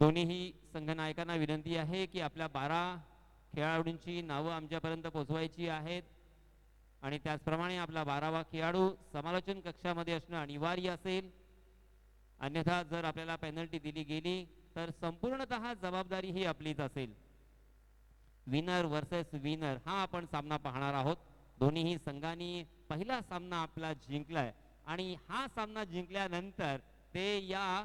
दोन्हीही संघनायकांना विनंती आहे की आपल्या 12 खेळाडूंची नावं आमच्यापर्यंत पोहोचवायची आहेत आणि त्याचप्रमाणे आपला 12वा खेळाडू समालोचन कक्षामध्ये असणं अनिवार्य असेल. अन्यथा जर आपल्याला पेनल्टी दिली गेली तर संपूर्णतः जबाबदारी ही आपलीच असेल. विनर वर्सेस विनर हा आपण सामना पाहणार आहोत. दोन्हीही संघांनी पहिला सामना आपला जिंकलाय आणि हा सामना जिंकल्यानंतर ते या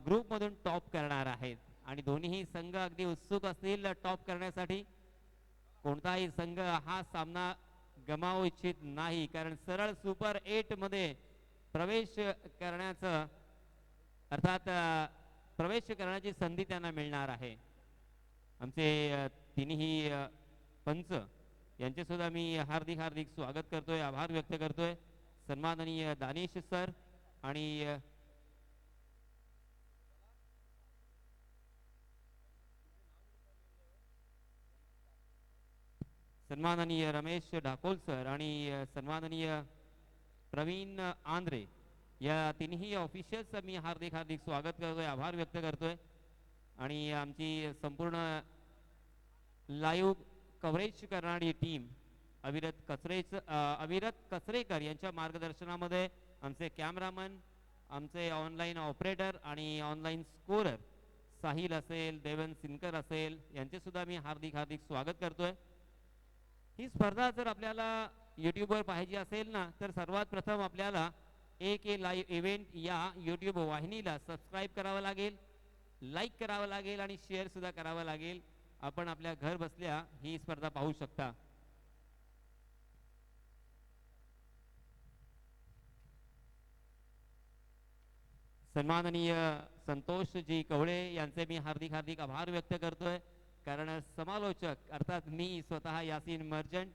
ग्रुपमधून टॉप करणार आहेत आणि दोन्हीही संघ अगदी उत्सुक असतील टॉप करण्यासाठी. कोणताही संघ हा सामना गमावू इच्छित नाही, कारण सरळ सुपर 8 मध्ये प्रवेश करण्याचं अर्थात प्रवेश करण्याची संधी त्यांना मिळणार आहे. आमचे तिन्ही पंच यांचे सुद्धा मी हार्दिक हार्दिक स्वागत करतोय, आभार व्यक्त करतोय. सन्माननीय दानिश सर आणि सन्माननीय रमेश ढाकोल सर आणि सन्माननीय प्रवीण आंद्रे या तिन्ही ऑफिशियल्स मी हार्दिक हार्दिक स्वागत करतोय, आभार व्यक्त करतोय. आणि आमची संपूर्ण लाईव्ह कव्हरेज करणारी टीम अविरत कचरेकर यांच्या मार्गदर्शनामध्ये आमचे कॅमेरामन, आमचे ऑनलाईन ऑपरेटर आणि ऑनलाईन स्कोरर साहिल असेल, देवन सिनकर असेल, यांचे सुद्धा मी हार्दिक हार्दिक स्वागत करतोय. ही स्पर्धा जर आपल्याला यूट्यूबवर पाहिजे असेल ना, तर सर्वात प्रथम आपल्याला AK लाईव्ह इव्हेंट या यूट्यूब वाहिनीला सबस्क्राईब करावं लागेल, लाईक करावं लागेल आणि शेअर सुद्धा करावं लागेल. आपण आपल्या घर बसल्या ही स्पर्धा पाहू शकता. सन्माननीय संतोषजी कवळे यांचे मी हार्दिक हार्दिक आभार व्यक्त करतोय, कारण समालोचक अर्थात मी स्वतः यासीन मर्चंट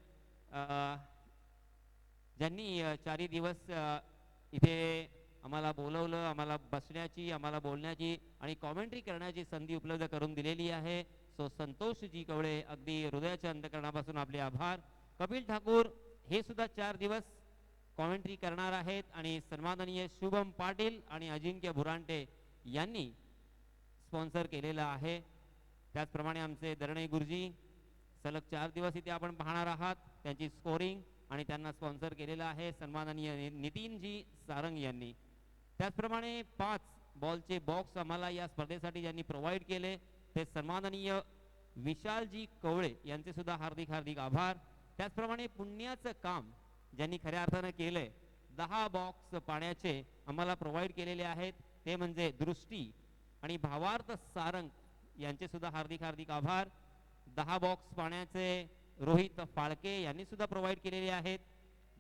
ज्यांनी 4 दिवस इथे आम्हाला बोलवलं, आम्हाला बसण्याची, आम्हाला बोलण्याची आणि कॉमेंट्री करण्याची संधी उपलब्ध करून दिलेली आहे. सो संतोषजी कवळे अगदी हृदयाच्या अंतकरणापासून आपले आभार. कपिल ठाकूर हे सुद्धा 4 दिवस कॉमेंट्री करणार आहेत आणि सन्माननीय शुभम पाटील आणि अजिंक्य भुरांटे यांनी स्पॉन्सर केलेला आहे. त्याचप्रमाणे आमचे दरणे गुरुजी सलग 4 दिवस इथे आपण पाहणार आहात. त्यांची स्कोरिंग आणि त्यांना स्पॉन्सर केलेला आहे सन्माननीय नितीनजी सारंग यांनी. त्याचप्रमाणे 5 बॉलचे बॉक्स आम्हाला या स्पर्धेसाठी ज्यांनी प्रोव्हाइड केले ते सन्माननीय विशालजी कवळे यांचे सुद्धा हार्दिक हार्दिक आभार. त्याचप्रमाणे पुण्याचं काम ज्यांनी खऱ्या अर्थानं केलंय, 10 बॉक्स पाण्याचे आम्हाला प्रोव्हाइड केलेले आहेत, ते म्हणजे दृष्टी आणि भावार्थ सारंग यांचे सुद्धा हार्दिक हार्दिक आभार. 10 बॉक्स पाण्याचे रोहित फाळके यांनी सुद्धा प्रोव्हाइड केलेले आहेत.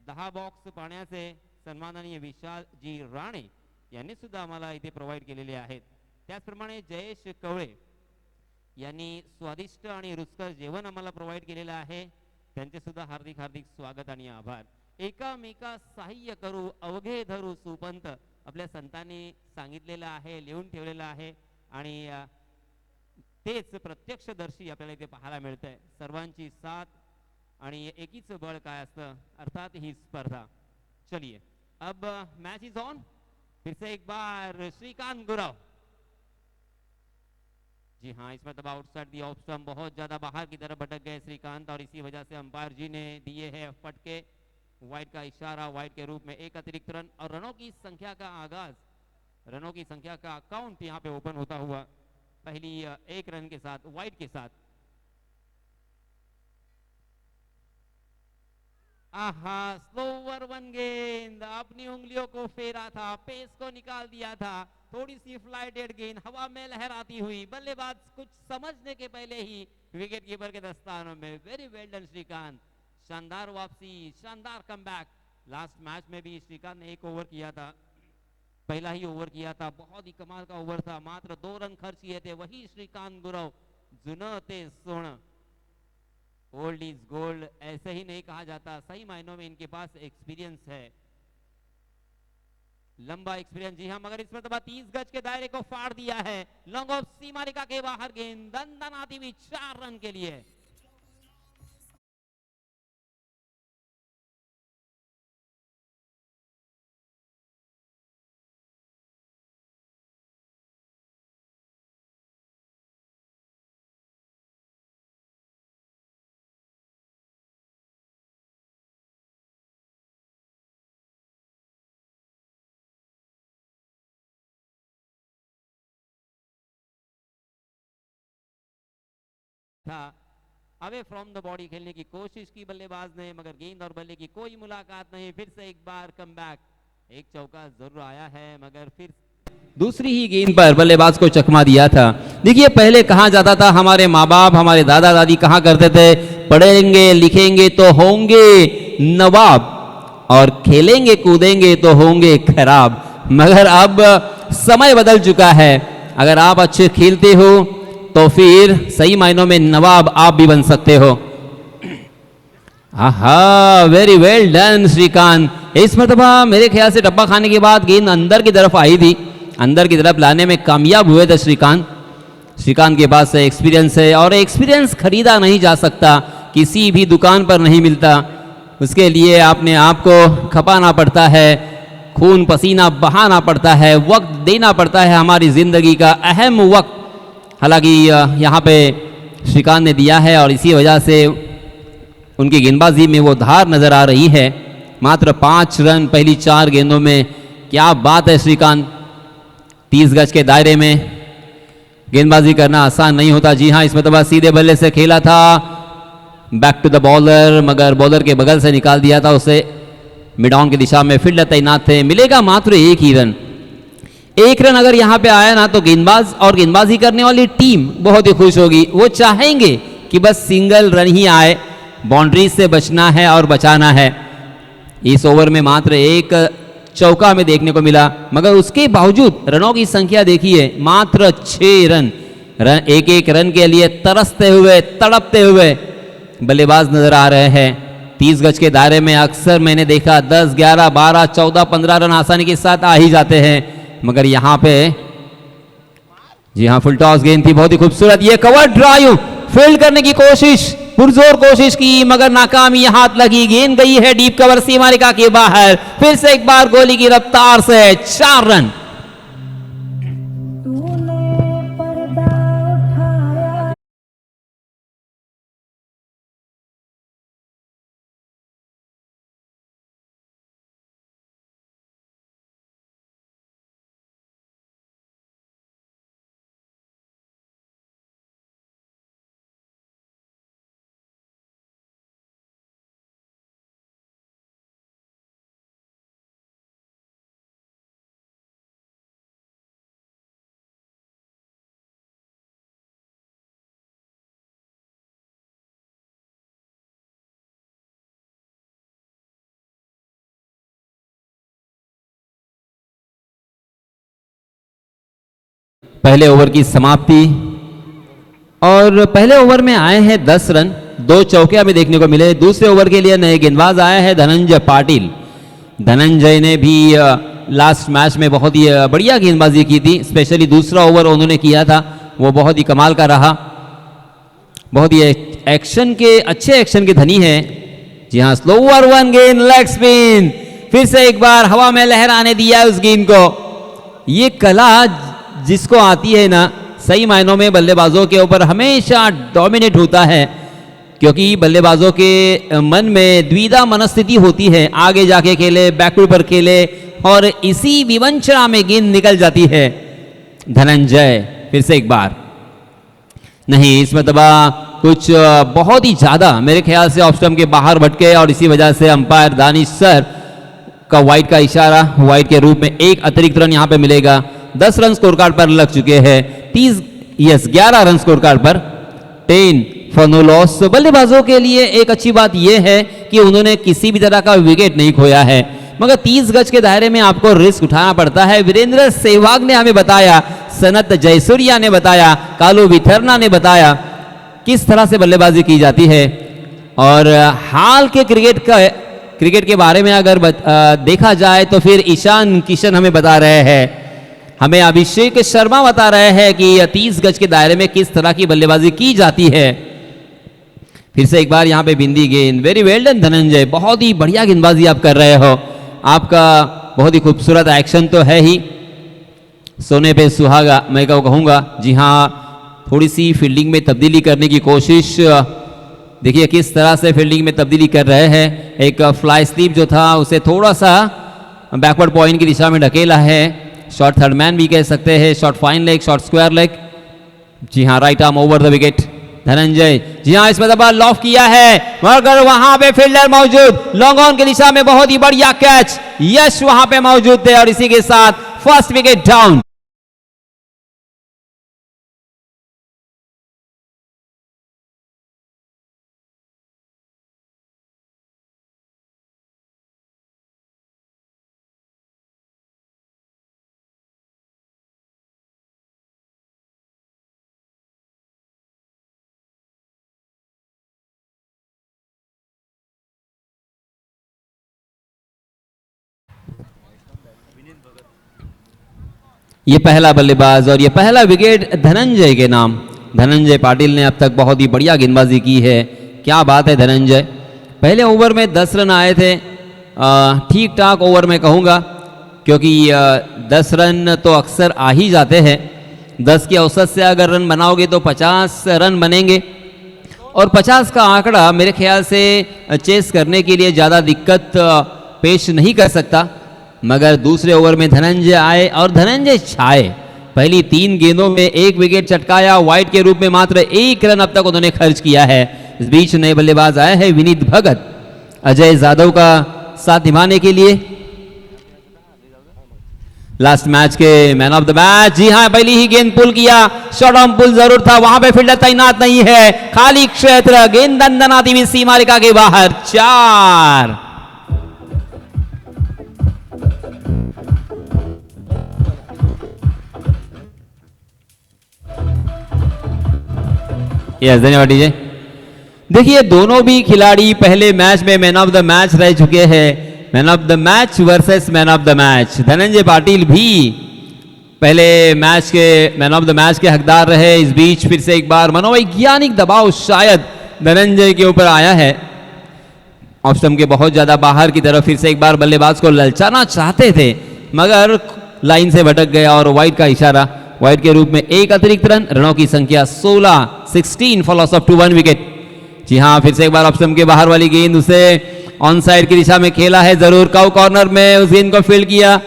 10 बॉक्स पाण्याचे सन्माननीय विशालजी राणे यांनी सुद्धा आम्हाला इथे प्रोव्हाइड केलेले आहेत. त्याचप्रमाणे जयेश कवळे यांनी स्वादिष्ट आणि रुचकर जेवण आम्हाला प्रोव्हाइड केलेलं आहे, त्यांचे सुद्धा हार्दिक हार्दिक स्वागत आणि आभार. एकामेका सहाय्य करू अवघे धरू सुपंत आपल्या संतांनी सांगितलेलं आहे, लिहून ठेवलेलं आहे आणि तेच प्रत्यक्षदर्शी आपल्याला इथे पाहायला मिळतंय. सर्वांची साथ आणि एकीच बळ काय असतं, अर्थात ही स्पर्धा. चलिए अब मैच इज ऑन. फिर से एक बार श्रीकांत गुरव. जी हाँ, इसमें तब आउटसाइड दी ऑफ स्टंप बहुत ज्यादा बाहर की तरफ भटक गए श्रीकांत और इसी वजह से अंपायर जी ने दिए हैं फटके, वाइड का इशारा, वाइड के रूप में एक अतिरिक्त रन और रनों की संख्या का आगाज, रनों की संख्या का अकाउंट यहाँ पे ओपन होता हुआ पहली 1 रन के साथ, वाइड के साथ. आहा, स्लोवर 1 गेंद अपनी उंगलियों को फेरा था, पेस को निकाल दिया था, थोड़ी सी फ्लाइटेड गेंद हवा में लहराती हुई, बल्लेबाज कुछ समझने के पहले ही विकेट कीपर के दस्तानों में. वेरी वेल डन श्रीकांत, शानदार वापसी, शानदार कमबैक. लास्ट मैच में भी श्रीकांत ने 1 ओवर किया था, पहला ही ओवर किया था, बहुत ही कमाल का ओवर था, मात्र 2 रन खर्च किए थे. वही श्रीकांत गुरव, जुनं ते सोनं. ओल्ड इज गोल्ड ऐसे ही नहीं कहा जाता, सही मायनों में इनके पास एक्सपीरियंस है, लंबा एक्सपीरियंस. जी हाँ, मगर इसमें तो 30 गज के दायरे को फाड़ दिया है. लॉन्ग ऑफ सीमा रेखा के बाहर गेंद दंदनाती हुई 4 रन के लिए. था। अवे फ्रॉम द बॉडी खेलने की कोशिश की बल्लेबाज ने, मगर गेंद और बल्ले की कोई मुलाकात नहीं। फिर से एक बार कम बैक, एक चौका जरूर आया है, मगर फिर दूसरी ही गेंद पर बल्लेबाज को चकमा दिया था। देखिए पहले कहा जाता था, हमारे माँ बाप हमारे दादा दादी कहा करते थे, पढ़ेंगे लिखेंगे तो होंगे नवाब और खेलेंगे कूदेंगे तो होंगे खराब। मगर अब समय बदल चुका है, अगर आप अच्छे खेलते हो तो फिर सही मायनों में नवाब आप भी बन सकते हो। आहा, वेरी वेल डन श्रीकांत। इस मरतबा मेरे ख्याल से डब्बा खाने के बाद गेंद अंदर की तरफ आई थी, अंदर की तरफ लाने में कामयाब हुए थे श्रीकांत। श्रीकांत के पास एक्सपीरियंस है और एक्सपीरियंस खरीदा नहीं जा सकता, किसी भी दुकान पर नहीं मिलता। उसके लिए आपने आपको खपाना पड़ता है, खून पसीना बहाना पड़ता है, वक्त देना पड़ता है, हमारी ज़िंदगी का अहम वक्त। हालांकि यहाँ पे श्रीकांत ने दिया है और इसी वजह से उनकी गेंदबाजी में वो धार नज़र आ रही है। मात्र 5 रन पहली 4 गेंदों में, क्या बात है श्रीकांत। 30 गज के दायरे में गेंदबाजी करना आसान नहीं होता। जी हाँ, इसमें तो सीधे बल्ले से खेला था, बैक टू द बॉलर, मगर बॉलर के बगल से निकाल दिया था उसे। मिड ऑन की दिशा में फील्डर तैनात थे, मिलेगा मात्र 1 ही रन। 1 रन अगर यहाँ पे आया ना तो गेंदबाज और गेंदबाजी करने वाली टीम बहुत ही खुश होगी। वो चाहेंगे कि बस सिंगल रन ही आए, बाउंड्री से बचना है और बचाना है। इस ओवर में मात्र 1 चौका में देखने को मिला, मगर उसके बावजूद रनों की संख्या देखिए, मात्र 6 रन। एक एक रन के लिए तरसते हुए तड़पते हुए बल्लेबाज नजर आ रहे हैं। 30 गज के दायरे में अक्सर मैंने देखा 10, 11, 12, 14, 15 रन आसानी के साथ आ ही जाते हैं, मगर यहाँ पे जी हाँ फुल टॉस गेंद थी, बहुत ही खूबसूरत। ये कवर ड्राइव फील्ड करने की कोशिश, पुरजोर कोशिश की, मगर नाकामी हाथ लगी। गेंद गई है डीप कवर सीमा रेखा के बाहर। फिर से एक बार गोली की रफ्तार से 4 रन। पहले ओवर की समाप्ति और पहले ओवर में आए हैं 10 रन, 2 चौके हमें देखने को मिले। दूसरे ओवर के लिए नए गेंदबाज आए हैं धनंजय पाटिल। धनंजय ने भी लास्ट मैच में बहुत ही बढ़िया गेंदबाजी की थी, स्पेशली दूसरा ओवर उन्होंने किया था वो बहुत ही कमाल का रहा। बहुत ही एक्शन के अच्छे एक्शन के धनी है। जी हाँ, स्लोअर 1 गेंद लेग स्पिन, फिर से एक बार हवा में लहराने दिया उस गेंद को। ये कला जिसको आती है ना, सही मायनों में बल्लेबाजों के ऊपर हमेशा डोमिनेट होता है, क्योंकि बल्लेबाजों के मन में द्विधा मनस्थिति होती है, आगे जाके खेले बैकवर्ड पर खेले, और इसी विवंचना में गेंद निकल जाती है। धनंजय फिर से एक बार नहीं, इसमें तबा कुछ बहुत ही ज्यादा मेरे ख्याल से ऑफ स्टंप के बाहर भटके और इसी वजह से अंपायर दानिश सर का वाइड का इशारा, वाइड के रूप में 1 अतिरिक्त रन यहाँ पे मिलेगा। 10 रन स्कोर कार्ड पर लग चुके हैं। 11 रन स्कोर कार्ड पर, 10 फॉर नो लॉस। बल्लेबाजों के लिए एक अच्छी बात यह है कि उन्होंने किसी भी तरह का विकेट नहीं खोया है, मगर 30 गज के दायरे में आपको रिस्क उठाना पड़ता है। वीरेंद्र सहवाग ने हमें बताया, सनत जयसूर्या ने बताया, कालू विथरना ने बताया किस तरह से बल्लेबाजी की जाती है। और हाल के क्रिकेट के बारे में अगर देखा जाए तो फिर ईशान किशन हमें बता रहे हैं, हमें अभिषेक शर्मा बता रहे हैं कि 30 गज के दायरे में किस तरह की बल्लेबाजी की जाती है। फिर से एक बार यहाँ पे बिंदी गेंद, वेरी वेल डन धनंजय, बहुत ही बढ़िया गेंदबाजी आप कर रहे हो, आपका बहुत ही खूबसूरत एक्शन तो है ही, सोने पे सुहागा मैं कहूँगा। जी हाँ, थोड़ी सी फील्डिंग में तब्दीली करने की कोशिश, देखिए किस तरह से फील्डिंग में तब्दीली कर रहे हैं। एक फ्लाई स्लीप जो था उसे थोड़ा सा बैकवर्ड पॉइंट की दिशा में ढकेला है, शॉर्ट थर्ड मैन भी कह सकते हैं, short fine leg, short square leg. जी हाँ, right arm over the wicket, Dhananjay. जी हाँ, इसमें दबा लॉफ किया है मगर वहां पे फील्डर मौजूद, लॉन्ग ऑन की दिशा में बहुत ही बढ़िया कैच, यश वहां पे मौजूद थे और इसी के साथ फर्स्ट विकेट डाउन। ये पहला बल्लेबाज और ये पहला विकेट धनंजय के नाम। धनंजय पाटिल ने अब तक बहुत ही बढ़िया गेंदबाजी की है, क्या बात है धनंजय। पहले ओवर में 10 रन आए थे, ठीक ठाक ओवर में कहूँगा, क्योंकि 10 रन तो अक्सर आ ही जाते हैं। 10 के औसत से अगर रन बनाओगे तो 50 रन बनेंगे और 50 का आंकड़ा मेरे ख्याल से चेस करने के लिए ज़्यादा दिक्कत पेश नहीं कर सकता। मगर दूसरे ओवर में धनंजय आए और धनंजय छाए। पहली 3 गेंदों में 1 विकेट चटकाया, वाइड के रूप में मात्र 1 रन अब तक उन्होंने खर्च किया है। इस बीच नए बल्लेबाज आए हैं विनीत भगत, अजय यादव का साथ निभाने के लिए। लास्ट मैच के मैन ऑफ द मैच। जी हाँ, पहली ही गेंद पुल किया, शॉर्ट ऑन पुल जरूर था, वहां पे फील्डर तैनात नहीं है, खाली क्षेत्र, गेंद दंदनाती हुई सीमा रेखा के बाहर, 4। यस, धन्यवाद डीजे। देखिए, दोनों भी खिलाड़ी पहले मैच में मैन ऑफ द मैच रह चुके हैं। Man of the match versus man of the match. Dhananjay Patil भी पहले मैच के मैन ऑफ द मैच के हकदार रहे। इस बीच फिर से एक बार मनोवैज्ञानिक दबाव शायद धनंजय के ऊपर आया है। ऑफ स्टंप के बहुत ज्यादा बाहर की तरफ फिर से एक बार बल्लेबाज को ललचाना चाहते थे मगर लाइन से भटक गया और वाइड का इशारा। वाइड के रूप में 1 अतिरिक्त रन, रनों की संख्या 16 फॉर लॉस ऑफ 2, 1 विकेट। जी हाँ, फिर से एक बार ऑफ स्टंप के बाहर वाली गेंद, उसे ऑन साइड की दिशा में खेला है जरूर, काउ कॉर्नर में उस गेंद को फील्ड किया,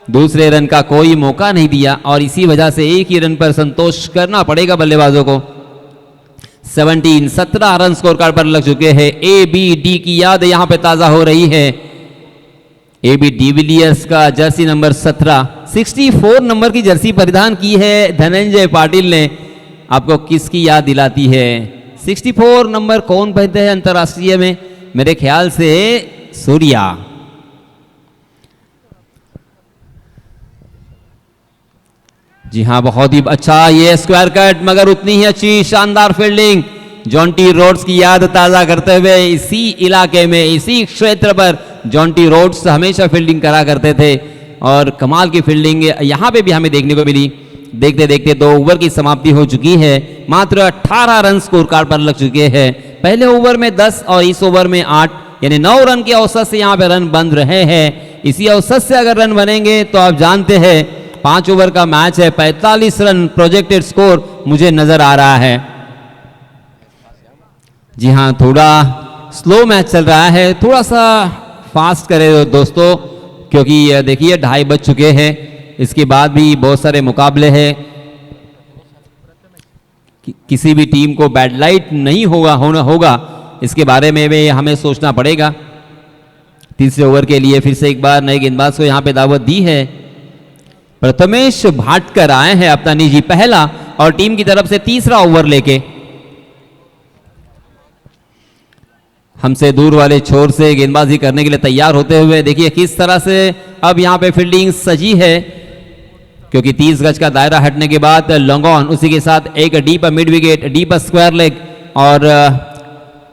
दूसरे रन का कोई मौका नहीं दिया और इसी वजह से एक ही रन पर संतोष करना पड़ेगा बल्लेबाजों को। 17 रन स्कोर कार्ड पर लग चुके हैं। ABD की याद यहां पे ताजा हो रही है। AB डिविलियर्स का जर्सी नंबर 17, 64 नंबर की जर्सी परिधान की है धनंजय पाटिल ने। आपको किसकी याद दिलाती है? 64 नंबर कौन पहनते हैं अंतरराष्ट्रीय में? मेरे ख्याल से सूर्या। जी हाँ, बहुत ही अच्छा ये स्क्वायर कट, मगर उतनी ही अच्छी शानदार फील्डिंग। जॉन्टी रोड्स की याद ताजा करते हुए इसी इलाके में, इसी क्षेत्र पर जॉन्टी रोड्स हमेशा फील्डिंग करा करते थे और कमाल की फील्डिंग यहां पे भी हमें देखने को मिली। देखते देखते 2 ओवर की समाप्ति हो चुकी है, मात्र 18 रन स्कोर कार्ड पर लग चुके हैं। पहले ओवर में 10 और इस ओवर में 8, यानी 9 रन के औसत से यहां पे रन बन रहे हैं। इसी औसत से अगर रन बनेंगे तो आप जानते हैं 5 ओवर का मैच है, 45 रन प्रोजेक्टेड स्कोर मुझे नजर आ रहा है। जी हाँ, थोड़ा स्लो मैच चल रहा है, थोड़ा सा फास्ट करें दोस्तों, क्योंकि देखिए 2:30 बज चुके हैं। इसके बाद भी बहुत सारे मुकाबले हैं। किसी भी टीम को बैड लाइट नहीं होगा इसके बारे में भी हमें सोचना पड़ेगा। तीसरे ओवर के लिए फिर से एक बार नए गेंदबाज को यहां पे दावत दी है। प्रथमेश भाटकर आए हैं अपना निजी पहला और टीम की तरफ से तीसरा ओवर लेके। हमसे दूर वाले छोर से गेंदबाजी करने के लिए तैयार होते हुए देखिए किस तरह से अब यहां पे फील्डिंग सजी है, क्योंकि 30 गज का दायरा हटने के बाद लॉन्ग ऑन, उसी के साथ एक deep mid wicket, deep square leg और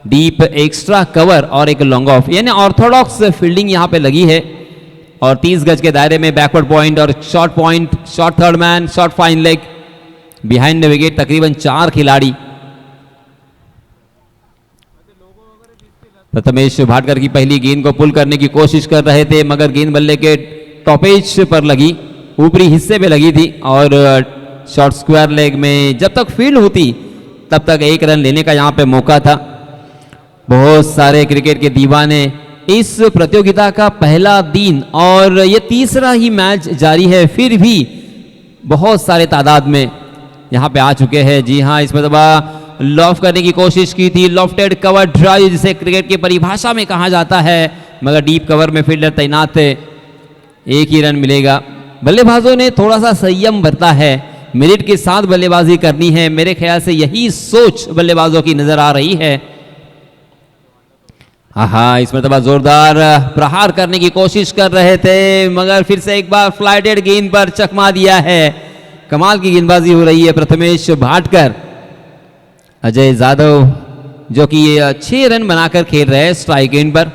डीप एक्स्ट्रा कवर और एक लॉन्ग ऑफ, यानी ऑर्थोडॉक्स फील्डिंग यहां पे लगी है। और 30 गज के दायरे में बैकवर्ड पॉइंट और short point, short third man, short fine leg, behind the wicket तकरीबन 4 खिलाड़ी। प्रथमेश भाटकर की पहली गेंद को पुल करने की कोशिश कर रहे थे मगर गेंद बल्ले के टॉपेज पर लगी, ऊपरी हिस्से पे लगी थी और शॉर्ट स्क्वायर लेग में जब तक फील्ड होती तब तक 1 रन लेने का यहां पे मौका था। बहुत सारे क्रिकेट के दीवाने, इस प्रतियोगिता का पहला दिन और ये तीसरा ही मैच जारी है, फिर भी बहुत सारे तादाद में यहां पे आ चुके हैं। जी हाँ, इस मरतबा लॉफ करने की कोशिश की थी, लॉफ्टेड कवर ड्राइव जिसे क्रिकेट की परिभाषा में कहा जाता है, मगर डीप कवर में फील्डर तैनात थे, एक ही रन मिलेगा। बल्लेबाजों ने थोड़ा सा संयम बरता है, मिनट के साथ बल्लेबाजी करनी है, मेरे ख्याल से यही सोच बल्लेबाजों की नजर आ रही है। हाँ, इस मरतबा जोरदार प्रहार करने की कोशिश कर रहे थे, मगर फिर से एक बार फ्लाइटेड गेंद पर चकमा दिया है। कमाल की गेंदबाजी हो रही है प्रथमेश भाटकर। अजय यादव जो कि 6 रन बनाकर खेल रहे हैं स्ट्राइक गेंद पर,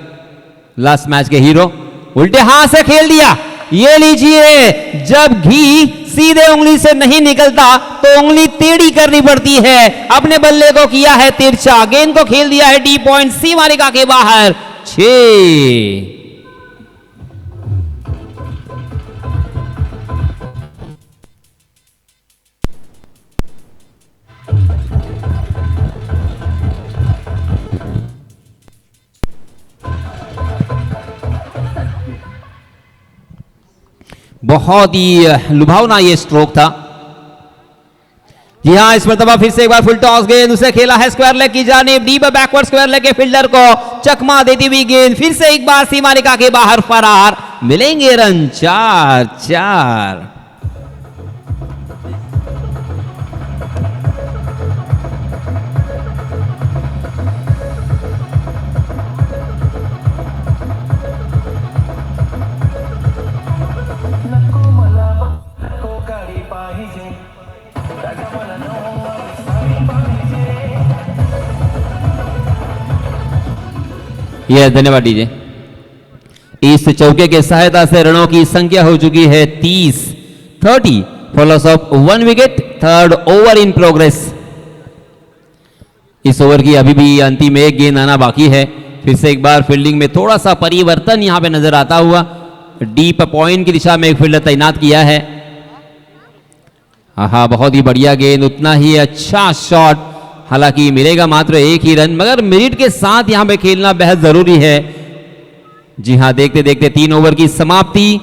लास्ट मैच के हीरो, उल्टे हाथ से खेल दिया। ये लीजिए, जब घी सीधे उंगली से नहीं निकलता तो उंगली टेढ़ी करनी पड़ती है। अपने बल्ले को किया है तिरछा, गेंद को खेल दिया है डी पॉइंट सीमा रेखा के बाहर। 6 बहुत ही लुभावना ये स्ट्रोक था। जी हाँ, इस मरतबा फिर से एक बार फुल टॉस गेंद, उसे खेला है स्क्वायर लेग की जानिब, डीप बैकवर्ड स्क्वायर लेग के फील्डर को चकमा देती हुई गेंद फिर से एक बार सीमा रेखा के बाहर फरार। मिलेंगे रन 4-4। यह धन्यवाद दीजिए। इस चौके के सहायता से रनों की संख्या हो चुकी है 30 for loss of 1 wicket, third over in progress. Is over की अभी भी अंतिम एक गेंद आना बाकी है। फिर से एक बार फील्डिंग में थोड़ा सा परिवर्तन यहां पे नजर आता हुआ, डीप पॉइंट की दिशा में एक फील्डर तैनात किया है। हाँ, बहुत ही बढ़िया गेंद, उतना ही अच्छा शॉट, हालांकि मिलेगा मात्र एक ही रन, मगर मिनट के साथ यहां पे खेलना बेहद जरूरी है। जी हां, देखते देखते 3 ओवर की समाप्ति,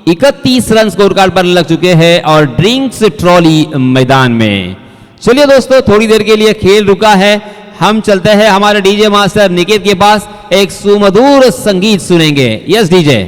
31 रन स्कोर कार्ड पर लग चुके हैं और ड्रिंक्स ट्रॉली मैदान में। चलिए दोस्तों, थोड़ी देर के लिए खेल रुका है, हम चलते हैं हमारे डीजे मास्टर निकेत के पास, एक सुमधुर संगीत सुनेंगे। Yes DJ.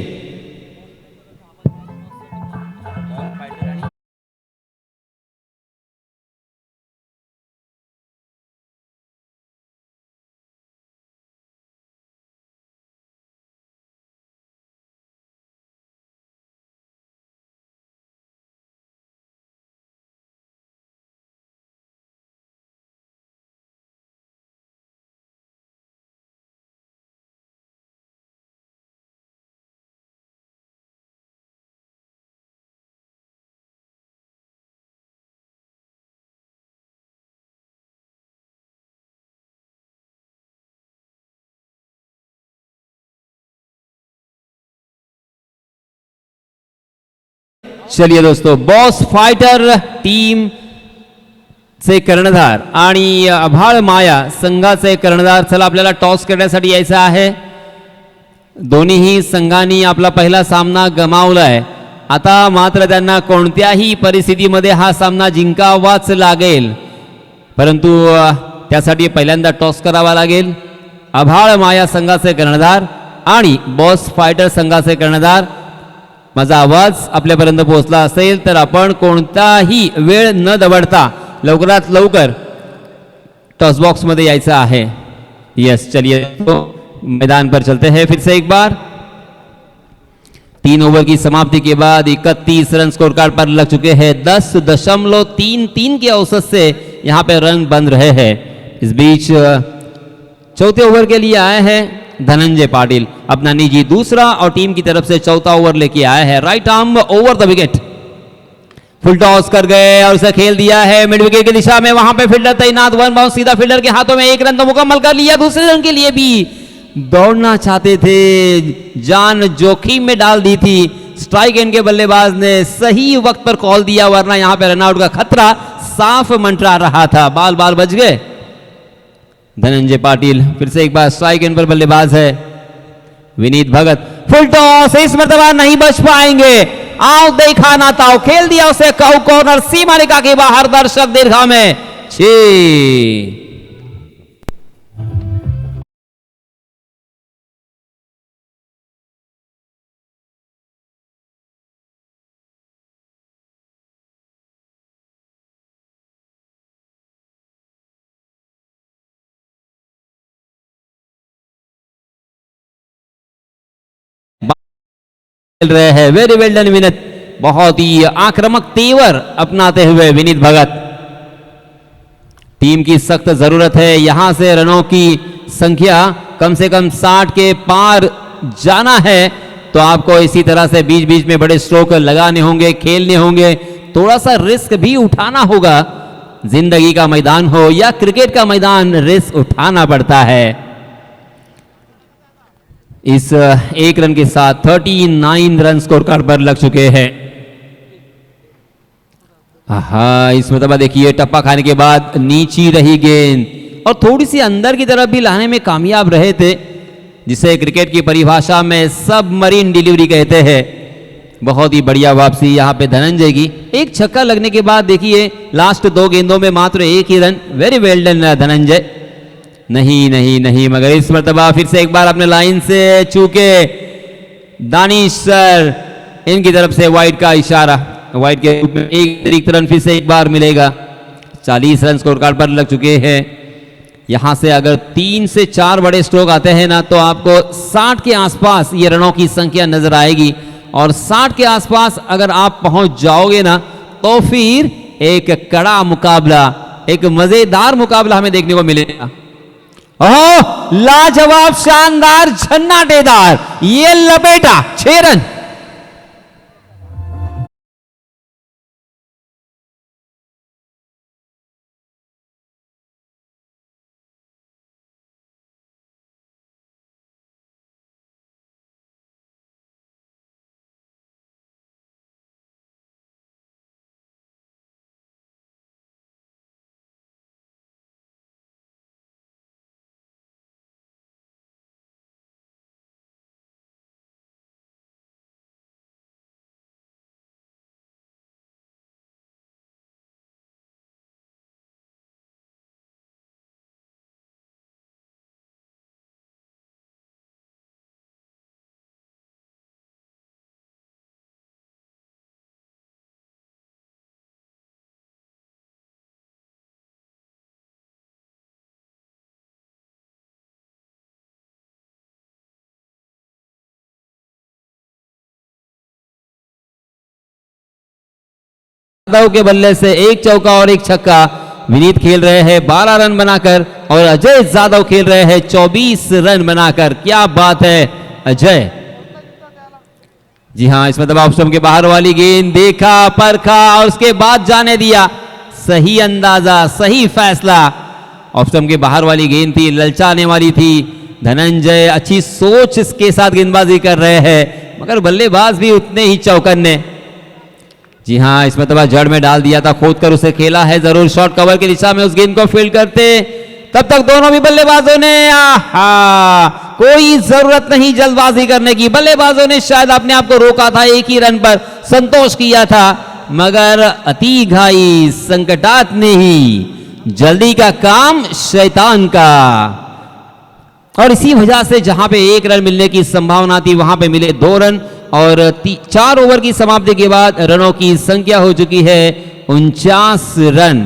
चलिए दोस्तों, बॉस फायटर टीम से कर्णधार आणि आभाळ माया संघाचे कर्णधार, चला आपल्याला टॉस करण्यासाठी यायचं आहे। दोन्हीही संघांनी आपला पहिला सामना गमावलाय, आता मात्र त्यांना कोणत्याही परिस्थितीमध्ये हा सामना जिंकावाच लागेल, परंतु त्यासाठी पहिल्यांदा टॉस करावा लागेल। आभाळ माया संघाचे कर्णधार आणि बॉस फायटर संघाचे कर्णधार, माझा आवाज आपल्यापर्यंत पोहोचला असेल तर आपण कोणताही वेळ न दवडता लवकरात लवकर टॉस बॉक्स मध्ये यायचं आहे। यस, चलिए तो मैदान पर चलते हैं फिर से एक बार। 3 ओवर की समाप्ति के बाद 31 रन स्कोर कार्ड पर लग चुके हैं, 10.33 के औसत से यहां पे रन बन रहे हैं। इस बीच चौथे ओवर के लिए आए हैं धनंजय पाटिल, अपना निजी दूसरा और टीम की तरफ से चौथा ओवर लेके आया है। Right arm over the wicket, full toss कर गए और उसे खेल दिया है मिड विकेट की दिशा में, वहां पे फील्डर तैनात, 1 बाउंस सीधा फील्डर के हाथों में, 1 रन तो मुकम्मल कर लिया। दूसरे रन के लिए भी दौड़ना चाहते थे, जान जोखिम में डाल दी थी, स्ट्राइक एंड के बल्लेबाज ने सही वक्त पर कॉल दिया, वरना यहां पे रनआउट का खतरा साफ मंडरा रहा था। बाल बाल बच गए। धनंजय पाटिल फिर से एक बार स्ट्राइक एंड पर बल्लेबाज है। विनीत भगत, फुल टॉस, इस मरतबा नहीं बच पाएंगे, आओ देखा ना ताओ, खेल दिया उसे कॉर्नर सीमा रेखा के बाहर, दर्शक दीर्घा में 6। खेल रहे हैं। वेरी वेल डन विनीत, बहुत ही आक्रामक तेवर अपनाते हुए विनीत भगत। टीम की सख्त जरूरत है यहां से रनों की संख्या कम से कम 60 के पार जाना है, तो आपको इसी तरह से बीच बीच में बड़े स्ट्रोक लगाने होंगे, खेलने होंगे, थोड़ा सा रिस्क भी उठाना होगा। जिंदगी का मैदान हो या क्रिकेट का मैदान, रिस्क उठाना पड़ता है। इस एक रन के साथ 39 रन स्कोर कार्ड पर लग चुके हैं। इस मतलब देखिए टप्पा खाने के बाद नीची रही गेंद और थोड़ी सी अंदर की तरफ भी लाने में कामयाब रहे थे, जिसे क्रिकेट की परिभाषा में सबमरीन डिलीवरी कहते हैं। बहुत ही बढ़िया वापसी यहां पे धनंजय की। एक छक्का लगने के बाद देखिए लास्ट 2 गेंदों में मात्र 1 ही रन। वेरी वेल डन धनंजय। नहीं नहीं नहीं, मगर इस मर्तबा फिर से एक बार अपने लाइन से चूके दानिश सर, इनकी तरफ से वाइड का इशारा। वाइड के रूप में एक अतिरिक्त रन फिर से एक बार मिलेगा। 40 रन स्कोर कार्ड पर लग चुके हैं। यहां से अगर 3 से 4 बड़े स्ट्रोक आते हैं ना, तो आपको 60 के आसपास ये रनों की संख्या नजर आएगी। और 60 के आसपास अगर आप पहुंच जाओगे ना, तो फिर एक कड़ा मुकाबला, एक मजेदार मुकाबला हमें देखने को मिलेगा। ओह, लाजवाब, शानदार, झन्नाटेदार, ये लपेटा 6 रन। यादव के बल्ले से एक चौका और एक छक्का। विनीत खेल रहे हैं 12 रन बनाकर और अजय यादव खेल रहे हैं 24 रन बनाकर। क्या बात है अजय। जी हां, इसमें दबाव स्टंप के बाहर वाली गेंद देखा, परखा और उसके बाद जाने दिया। सही अंदाजा, सही फैसला। ऑफ स्टंप के बाहर वाली गेंद थी, ललचाने वाली थी। धनंजय अच्छी सोच इसके साथ गेंदबाजी कर रहे हैं, मगर बल्लेबाज भी उतने ही चौकन्ने। जी हां, इसमें तो जड़ में डाल दिया था, खोद कर उसे खेला है जरूर। शॉर्ट कवर की दिशा में उस गेंद को फील्ड करते, तब तक दोनों भी बल्लेबाजों ने कोई जरूरत नहीं जल्दबाजी करने की। बल्लेबाजों ने शायद अपने आप को रोका था, एक ही रन पर संतोष किया था, मगर अति घाई संकटात ने ही, जल्दी का काम शैतान का। और इसी वजह से जहां पे 1 रन मिलने की संभावना थी, वहां पे मिले 2 रन। और 4 ओवर की समाप्ति के बाद रनों की संख्या हो चुकी है 49 रन।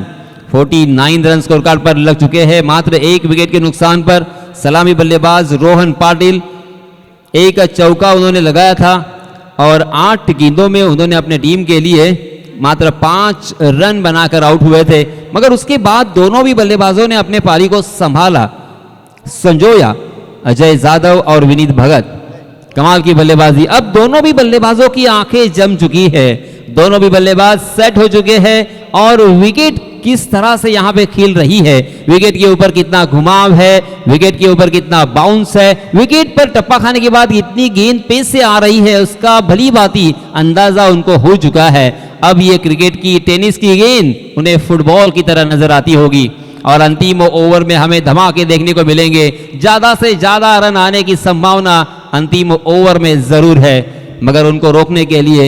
49 रन स्कोर कार्ड पर लग चुके हैं, मात्र 1 विकेट के नुकसान पर। सलामी बल्लेबाज रोहन पाटिल, एक चौका उन्होंने लगाया था और 8 गेंदों में उन्होंने अपने टीम के लिए मात्र 5 रन बनाकर आउट हुए थे। मगर उसके बाद दोनों भी बल्लेबाजों ने अपने पारी को संभाला, संजोया। अजय यादव और विनीत भगत, कमाल की बल्लेबाजी। अब दोनों भी बल्लेबाजों की आंखें जम चुकी है, दोनों भी बल्लेबाज सेट हो चुके हैं और विकेट किस तरह से यहां पे खेल रही है, विकेट के ऊपर कितना घुमाव है, विकेट के ऊपर कितना बाउंस है, विकेट पर टप्पा खाने के बाद इतनी गेंद पेस से आ रही है, उसका भली भांति अंदाजा उनको हो चुका है। अब ये क्रिकेट की, टेनिस की गेंद उन्हें फुटबॉल की तरह नजर आती होगी और अंतिम ओवर में हमें धमाके देखने को मिलेंगे। ज्यादा से ज्यादा रन आने की संभावना अंतिम ओवर में जरूर है, मगर उनको रोकने के लिए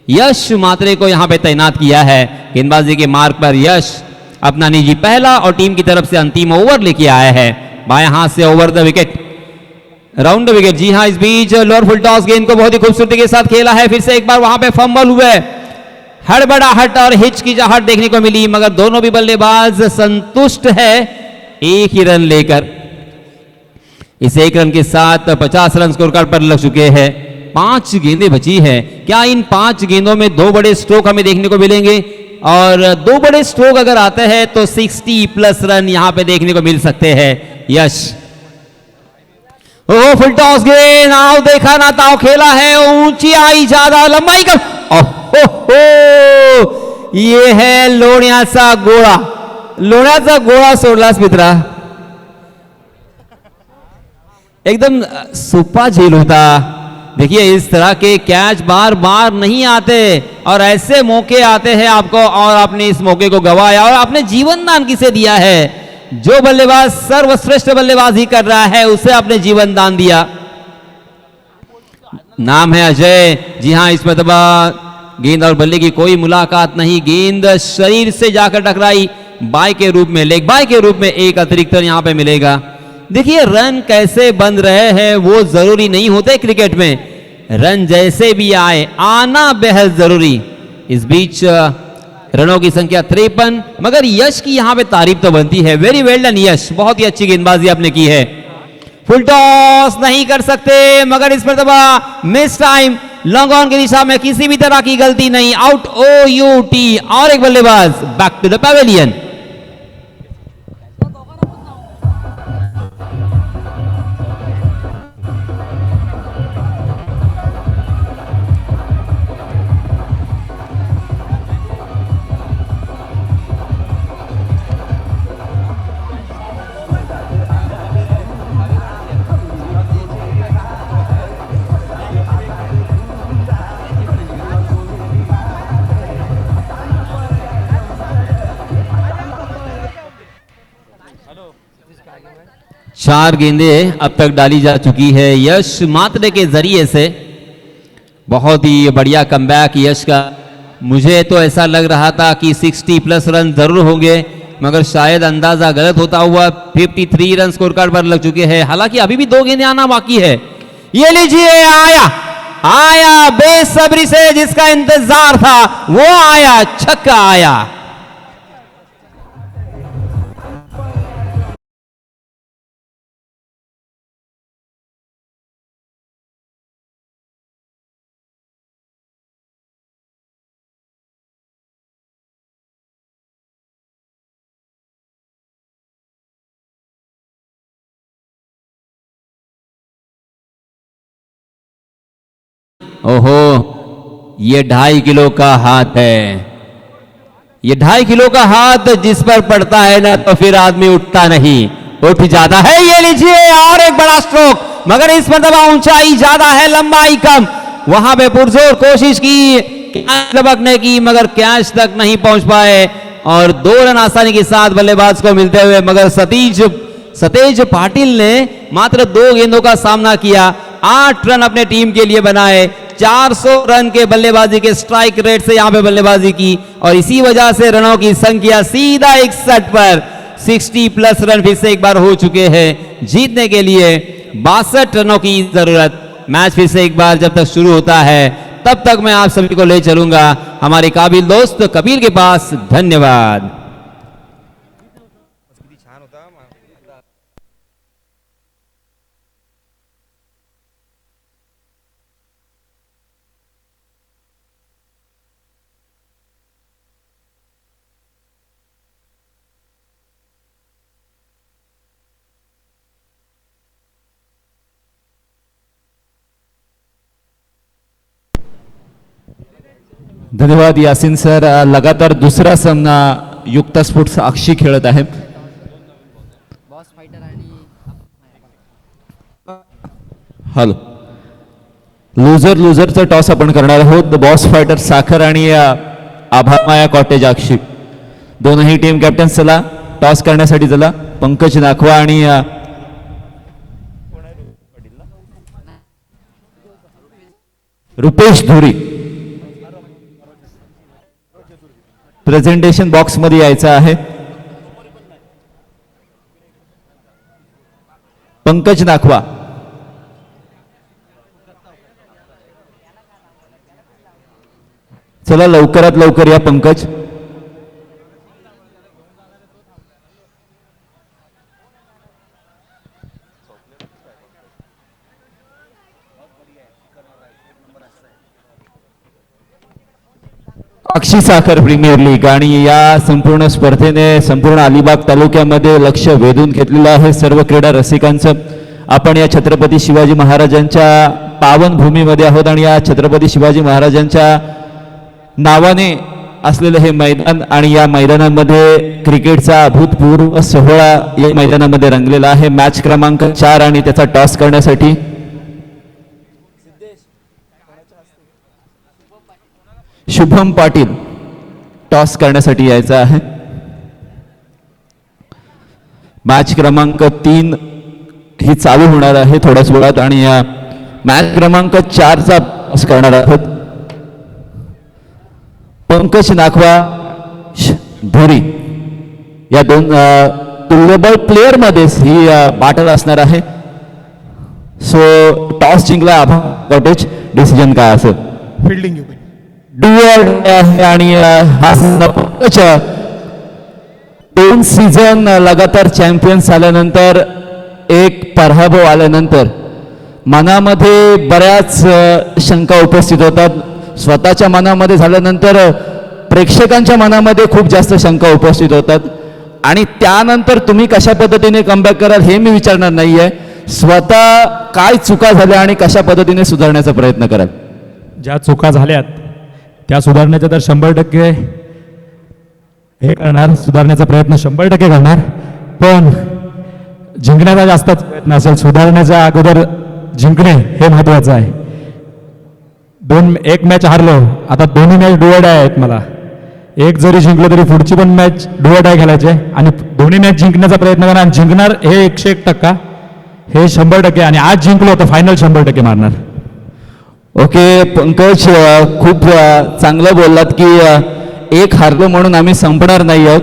यश मात्रे को यहां पे तैनात किया है। गेंदबाजी के मार्ग पर यश अपना निजी पहला और टीम की तरफ से अंतिम ओवर लेके आया है। बाएं हाथ से over the wicket, round the wicket. जी हां, इस बीच लोअर फुल टॉस गेंद को बहुत ही खूबसूरती के साथ खेला है। फिर से एक बार वहां पे फंबल हुए, हड़बड़ाहट और हिचकिचाहट देखने को मिली, मगर दोनों भी बल्लेबाज संतुष्ट है 1 ही रन लेकर। इस 1 रन के साथ 50 रन स्कोर कार्ड पर लग चुके हैं। 5 गेंदें बची है। क्या इन 5 गेंदों में 2 बड़े स्ट्रोक हमें देखने को मिलेंगे? और 2 बड़े स्ट्रोक अगर आते हैं तो 60 प्लस रन यहां पे देखने को मिल सकते हैं। यश ओ फुल टॉस गेंद, आओ देखा ना ताओ खेला है, ऊंची आई ज्यादा लंबाई कम, ओहो ये है लोण्याचा गोळा, लोण्याचा गोळा सोडलास मित्रा, एकदम सोपा झेल होता। देखिए इस तरह के कैच बार बार नहीं आते और ऐसे मौके आते हैं आपको, और आपने इस मौके को गंवाया और आपने जीवन दान किसे दिया है? जो बल्लेबाज सर्वश्रेष्ठ बल्लेबाजी कर रहा है उसे आपने जीवन दान दिया। नाम है अजय। जी हां, इस मरतबा गेंद और बल्ले की कोई मुलाकात नहीं, गेंद शरीर से जाकर टकराई, बाय के रूप में, लेग बाय के रूप में एक अतिरिक्त यहां पे मिलेगा। देखिए रन कैसे बन रहे हैं वो जरूरी नहीं होते क्रिकेट में, रन जैसे भी आए आना बेहद जरूरी। इस बीच रनों की संख्या 53, मगर यश की यहां पे तारीफ तो बनती है। वेरी वेल डन यश, बहुत ही अच्छी गेंदबाजी आपने की है। फुल टॉस नहीं कर सकते, मगर इस मरतबा मिस टाइम, लॉन्ग ऑन की दिशा में किसी भी तरह की गलती नहीं, आउट OUT। और एक बल्लेबाज बैक टू द पैवेलियन। चार गेंदें अब तक डाली जा चुकी है यश मात्र के जरिए से। बहुत ही बढ़िया कमबैक यश का। मुझे तो ऐसा लग रहा था कि 60 प्लस रन जरूर होंगे, मगर शायद अंदाजा गलत होता हुआ 53 रन स्कोर कार्ड पर लग चुके हैं। हालांकि अभी भी 2 गेंदें आना बाकी है। ये लीजिए, आया आया बेसब्री से, जिसका इंतजार था वो आया, छक्का आया। ओहो, ये 2.5 किलो का हाथ है। ये 2.5 किलो का हाथ जिस पर पड़ता है ना तो फिर आदमी उठता नहीं, उठ जाता है। ये लीजिए, और एक बड़ा स्ट्रोक, मगर इस मरतबा ऊंचाई ज्यादा है, लंबाई कम। वहां पे पुरजोर कोशिश की लपकने की, मगर कैच तक नहीं पहुंच पाए और 2 रन आसानी के साथ बल्लेबाज को मिलते हुए। मगर सतेज पाटिल ने मात्र 2 गेंदों का सामना किया, 8 रन अपने टीम के लिए बनाए, 400 रन के बल्लेबाजी के स्ट्राइक रेट से यहां पे बल्लेबाजी की, और इसी वजह से रनों की संख्या सीधा 61 पर 60 प्लस रन फिर से एक बार हो चुके हैं। जीतने के लिए 62 रनों की जरूरत। मैच फिर से एक बार जब तक शुरू होता है तब तक मैं आप सभी को ले चलूंगा हमारे काबिल दोस्त कबीर के पास। धन्यवाद। धन्यवाद यासिन सर। लगातार दुसरा सामना युक्ता स्पोर्ट्स अक्षी खेळत आहे। हॅलो, लुझरचा टॉस आपण करणार आहोत। द बॉस फायटर साखर आणि आभामाया कॉटेज अक्षी दोनही टीम कॅप्टन चला टॉस करण्यासाठी चला। पंकज नाखवा आणि रुपेश धुरी प्रेझेंटेशन बॉक्स मध्ये यायचं आहे। पंकज नाखवा, चला लवकरात लवकर या पंकज। अक्षी साखर प्रीमियर लीग आणि या संपूर्ण स्पर्धेने संपूर्ण अलिबाग तालुक्यामध्ये लक्ष वेधून घेतलेलं आहे सर्व क्रीडा रसिकांचं. आपण या छत्रपती शिवाजी महाराजांच्या पावनभूमीमध्ये आहोत आणि या छत्रपती शिवाजी महाराजांच्या नावाने असलेलं हे मैदान आणि या मैदानामध्ये क्रिकेटचा अभूतपूर्व सोहळा या मैदानामध्ये रंगलेला आहे. मॅच क्रमांक 4 आणि त्याचा टॉस करण्यासाठी शुभम पाटील टॉस करण्यासाठी यायचा आहे. मॅच क्रमांक 3 ही चालू होणार आहे थोड्याच वेळात आणि या मॅच क्रमांक 4 चा टॉस करणार आहोत. पंकज नाखवा धोरी या दोन तुल्यबळ प्लेअर मध्येच ही बाटल असणार आहे. सो टॉस जिंकला आभा कॉटेज. डिसिजन काय असेल? फिल्डिंग घेऊ. डुअर आहे आणि हा पंकज 2 सीझन लगातार चॅम्पियन झाल्यानंतर एक पराभव आल्यानंतर मनामध्ये बऱ्याच शंका उपस्थित होतात. स्वतःच्या मनामध्ये झाल्यानंतर प्रेक्षकांच्या मनामध्ये खूप जास्त शंका उपस्थित होतात आणि त्यानंतर तुम्ही कशा पद्धतीने कमबॅक कराल हे मी विचारणार नाहीये. स्वतः काय चुका झाल्या आणि कशा पद्धतीने सुधारण्याचा प्रयत्न कराल? ज्या चुका झाल्यात त्या सुधारण्याचा तर 100% हे करणार, सुधारण्याचा प्रयत्न 100% करणार. पण जिंकण्याचा जास्तच प्रयत्न असेल. सुधारण्याच्या अगोदर जिंकणे हे महत्वाचं आहे. एक मॅच हारलो, आता दोन्ही मॅच डुअर डाय आहेत. मला एक जरी जिंकलो तरी पुढची पण मॅच डुअर डाय खेळायचे आणि दोन्ही मॅच जिंकण्याचा प्रयत्न करणार. जिंकणार हे 101% हे 100% आणि आज जिंकलो तर फायनल 100% मारणार. ओके पंकज, खूप चांगलं बोललात की एक हारलो म्हणून आम्ही संपणार नाही आहोत.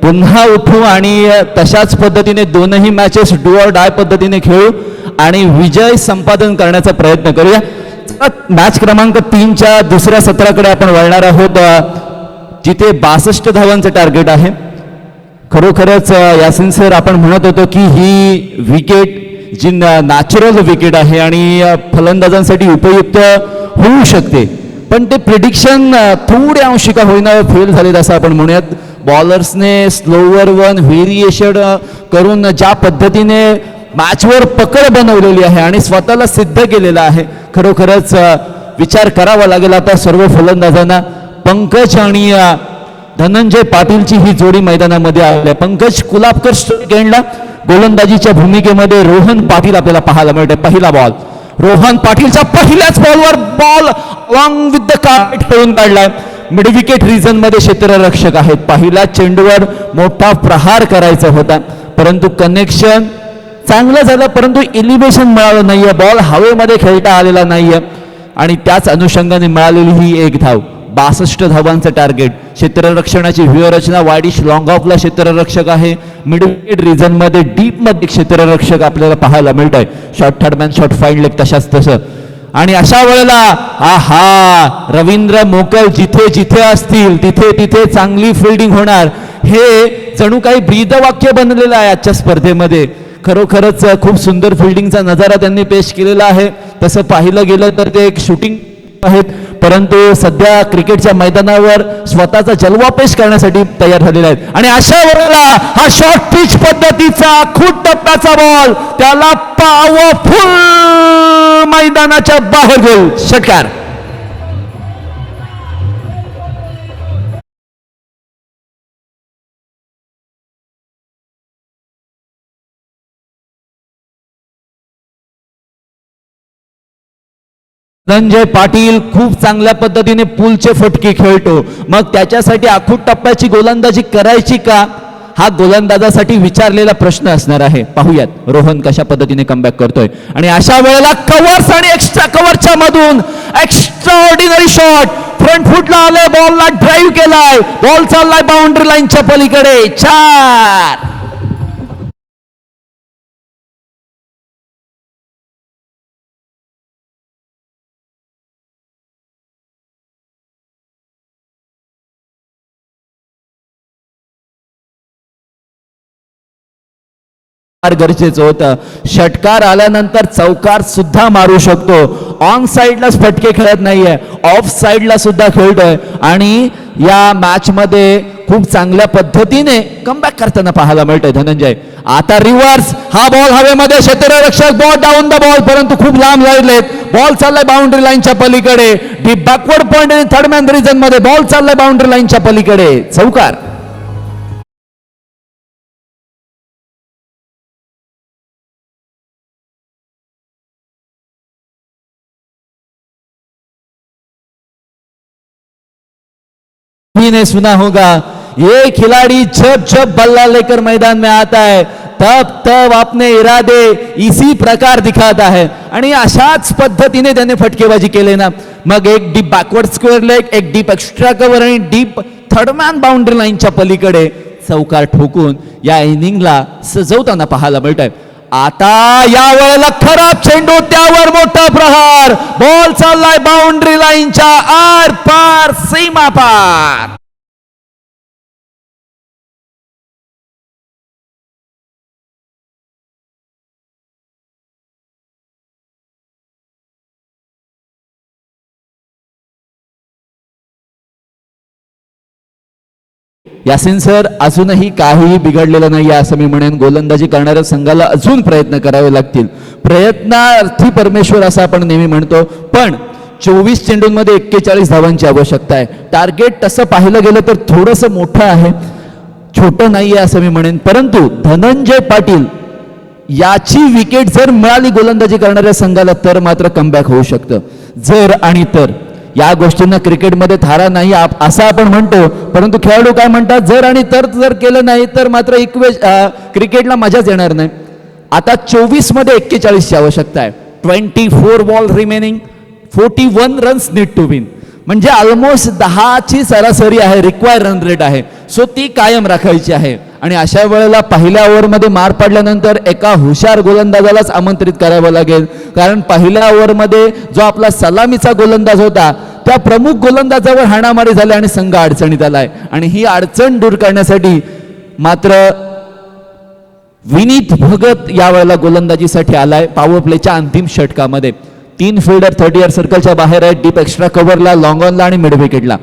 पुन्हा उठू आणि तशाच पद्धतीने दोनही मॅचेस डू ऑर डाय पद्धतीने खेळू आणि विजय संपादन करण्याचा प्रयत्न करूया. मॅच क्रमांक 3च्या दुसऱ्या सत्राकडे आपण वळणार आहोत जिथे 62 धावांचं टार्गेट आहे. खरोखरच यासिन सर आपण म्हणत होतो की ही विकेट जी नॅचरल विकेट आहे आणि फलंदाजांसाठी उपयुक्त होऊ शकते, पण ते प्रिडिक्शन थोडे अंशी का होईना फेल झालेत असं आपण म्हणूयात. बॉलर्सने स्लोवर वन व्हेरिएशन करून ज्या पद्धतीने मॅचवर पकड बनवलेली आहे आणि स्वतःला सिद्ध केलेलं आहे, खरोखरच विचार करावा लागेल आता सर्व फलंदाजांना. पंकज आणि धनंजय पाटीलची ही जोडी मैदानामध्ये आली आहे. पंकज कुलाबकर स्ट्राईक गोलंदाजीच्या भूमिकेमध्ये रोहन पाटील आपल्याला पाहायला मिळते. पहिला बॉल रोहन पाटीलच्या पहिल्याच बॉलवर ball long with the carpet खेळून काढलाय. मिड विकेट रिजन मध्ये क्षेत्ररक्षक आहेत. पहिल्या चेंडूवर मोठा प्रहार करायचा होता परंतु कनेक्शन चांगलं झालं परंतु एलिव्हेशन मिळालं नाहीये. बॉल हवेमध्ये खेळता आलेला नाहीये आणि त्याच अनुषंगाने मिळालेली ही एक धाव. 62 धावांचं टार्गेट. क्षेत्ररक्षणाची व्यूहरचना वाईडिश लॉंग ऑफला क्षेत्ररक्षक आहे. मिड विकेट रिजन मध्ये डीप मध्ये क्षेत्ररक्षक आपल्याला पाहायला मिळत आहे. Short third man short fine leg तशाच तसं. आणि अशा वेळेला आहा रवींद्र मोकल जिथे जिथे असतील तिथे तिथे चांगली फिल्डिंग होणार हे जणू काही ब्रीदवाक्य बनलेलं आहे आजच्या स्पर्धेमध्ये. खरोखरच खूप सुंदर फिल्डिंगचा नजारा त्यांनी पेश केलेला आहे. तसं पाहिलं गेलं तर ते एक शूटिंग आहेत परंतु सध्या क्रिकेटच्या मैदानावर स्वतःचा जलवा पेश करण्यासाठी तयार झालेले आहेत. आणि अशा वेळेला हा शॉर्ट पिच पद्धतीचा खूप टप्प्याचा बॉल त्याला पॉवरफुल मैदानाच्या बाहेर गोल षटकार. धनंजय पाटील खूप चांगल्या पद्धतीने पुलचे फटके खेळतो. मग त्याच्यासाठी आखूट टप्प्याची गोलंदाजी करायची का हा गोलंदाजासाठी विचारलेला प्रश्न असणार आहे. पाहूयात रोहन कशा पद्धतीने कमबॅक करतोय. आणि अशा वेळेला कव्हर्स आणि एक्स्ट्रा कव्हरच्या मधून एक्स्ट्रा ऑर्डिनरी शॉट फ्रंट फुटला आले. बॉलला ड्राईव्ह केलाय. बॉल चाललाय बाउंड्री लाईनच्या पलीकडे. 4 फार गरजेचं होतं. षटकार आल्यानंतर चौकार सुद्धा मारू शकतो. ऑन साइडलाच फटके खेळत नाहीये, ऑफ साइडला सुद्धा खेळतोय आणि या मॅच मध्ये खूप चांगल्या पद्धतीने कमबॅक करताना पाहायला मिळतंय धनंजय. आता रिव्हर्स, हा बॉल हवेमध्ये, क्षेत्ररक्षक बॉल डाऊन द बॉल, परंतु खूप लांब जायलेत. बॉल चाललाय बाउंड्री लाईनच्या पलीकडे. डीप बॅकवर्ड पॉइंट आणि थर्ड मॅन रिजन मध्ये बॉल चाललाय बाउंड्री लाईनच्या पलीकडे. चौकार. ने सुना होगा, ये खिलाड़ी जब जब बल्ला लेकर मैदान में आता है तब तब अपने इरादे इसी प्रकार दिखाता है. आणि अशाच पद्धतीने त्याने फटकेबाजी केले ना, मग एक डीप बॅकवर्ड स्क्वेअर लेग, एक डीप एक्स्ट्रा कव्हर आणि डीप थर्ड मॅन बाउंड्री लाईनच्या पलीकडे चौकार ठोकून या इनिंगला सजवताना पाहायला मिळतंय. आता या वेळेला खराब चेंडू, त्यावर मोठा प्रहार. बॉल चाललाय बाउंड्री लाईनच्या आर पार, सीमा पार. यासिन सर, अजूनही काहीही बिघडलेलं नाही असं मी म्हणेन. गोलंदाजी करणाऱ्या संघाला अजून प्रयत्न करावे लागतील. प्रयत्नार्थी परमेश्वर असं आपण नेहमी म्हणतो, पण 24 चेंडूंमध्ये 41 धावांची आवश्यकता आहे. टार्गेट तसं पाहिलं गेलं तर थोडंसं मोठं आहे, छोटं नाहीये असं मी म्हणेन. परंतु धनंजय पाटील याची विकेट जर मिळाली गोलंदाजी करणाऱ्या संघाला तर मात्र कमबॅक होऊ शकतं. जर आणि तर या गोष्टींना क्रिकेटमध्ये थारा नाही असं आपण म्हणतो, परंतु खेळाडू काय म्हणतात, जर आणि तर जर केलं नाही तर मात्र क्रिकेटला मजाच येणार नाही. आता 24 मध्ये 41 ची आवश्यकता आहे. 24 ball remaining, 41 runs need to win, म्हणजे ऑलमोस्ट 10 ची सरासरी आहे, रिक्वायर रन रेट आहे. सो ती कायम राखायची आहे. आणि अशा वेळेला पहिल्या ओव्हरमध्ये मार पडल्यानंतर एका हुशार गोलंदाजालाच आमंत्रित करावं लागेल, कारण पहिल्या ओव्हरमध्ये जो आपला सलामीचा गोलंदाज होता त्या प्रमुख गोलंदाजावर हाणामारी झाली आणि संघ अडचणीत आलाय. आणि ही अडचण दूर करण्यासाठी मात्र विनीत भगत यावेळेला गोलंदाजीसाठी आलाय. पॉवर प्लेच्या अंतिम षटकामध्ये 3 फिल्डर 30 यार्ड सर्कलच्या बाहेर आहेत, डीप एक्स्ट्रा कव्हरला, लॉंग ऑनला आणि मिड विकेटला.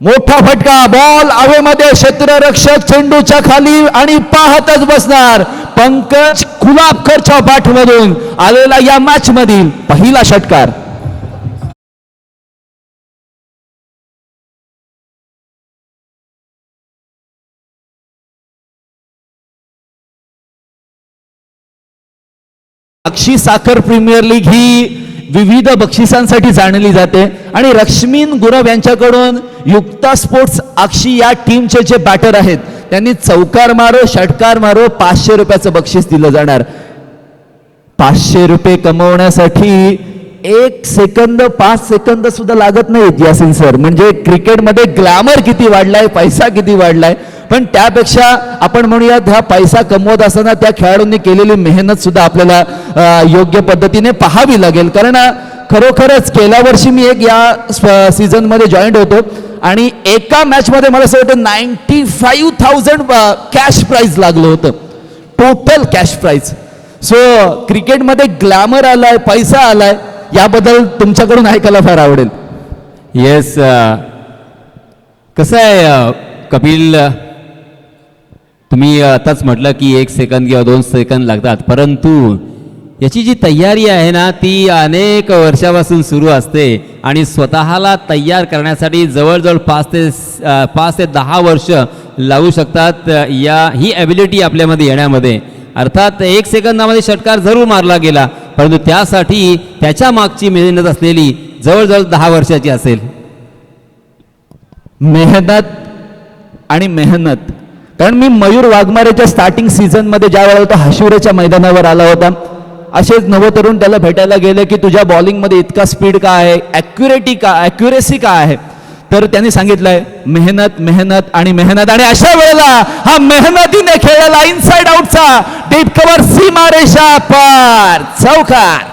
मोठा फटका, बॉल हवेमध्ये, क्षेत्ररक्षक चेंडूच्या खाली आणि पाहतच बसणार. पंकज कुलाबकरच्या पाठमधून आलेला या मॅच मधील पहिला षटकार. अक्षी साखर प्रीमियर लीग ही विविध बक्षिसांसाठी जाणली जाते आणि लक्ष्मीन गुरव यांच्याकडून युक्ता स्पोर्ट्स अक्षी या टीमचे जे बॅटर आहेत त्यांनी चौकार मारो, षटकार मारो 500 रुपयाचं बक्षीस दिलं जाणार. 500 रुपये कमवण्यासाठी 1 सेकंद 5 सेकंद सुद्धा लागत नाहीत यासिन सर. म्हणजे क्रिकेटमध्ये ग्लॅमर किती वाढलाय, पैसा किती वाढलाय. पण त्यापेक्षा आपण म्हणूयात हा पैसा कमवत असताना त्या खेळाडूंनी केलेली मेहनत सुद्धा आपल्याला योग्य पद्धतीने पाहावी लागेल. कारण खरोखरच गेल्या वर्षी मी एक या सीझन मध्ये जॉईंट होतो आणि एका मॅच मध्ये मला असं वाटतं 95,000 कॅश प्राइज लागलं होतं, टोटल कॅश प्राइज. सो क्रिकेटमध्ये ग्लॅमर आलाय, पैसा आलाय, याबद्दल तुमच्याकडून ऐकायला फार आवडेल. येस, कसं आहे कपिल, तुम्ही आताच म्हटलं की 1 सेकंद किंवा 2 सेकंद लागतात, परंतु याची जी तयारी आहे ना ती अनेक वर्षापासून सुरू असते आणि स्वतःला तयार करण्यासाठी जवळजवळ 5 ते 10 वर्ष लागू शकतात ही ॲबिलिटी आपल्यामध्ये येण्यामध्ये. अर्थात 1 सेकंदामध्ये षटकार जरूर मारला गेला, परंतु त्यासाठी त्याच्या मागची मेहनत असलेली जवळजवळ 10 वर्षाची असेल. मेहनत आणि मेहनत. कारण मी मयूर वाघमारेच्या स्टार्टिंग सीझन मध्ये ज्या वेळेला होता हाशिवरेच्या मैदानावर आला होता, असेच नवतरुण त्याला भेटायला गेले की तुझ्या बॉलिंगमध्ये इतका स्पीड का आहे, ॲक्युरेसी का आहे. तर त्यांनी सांगितलंय मेहनत मेहनत आणि मेहनत. आणि अशा वेळेला हा मेहनतीने खेळलेला इनसाइड आउटचा डीप कव्हर, सीमारेषा पार, चौकार.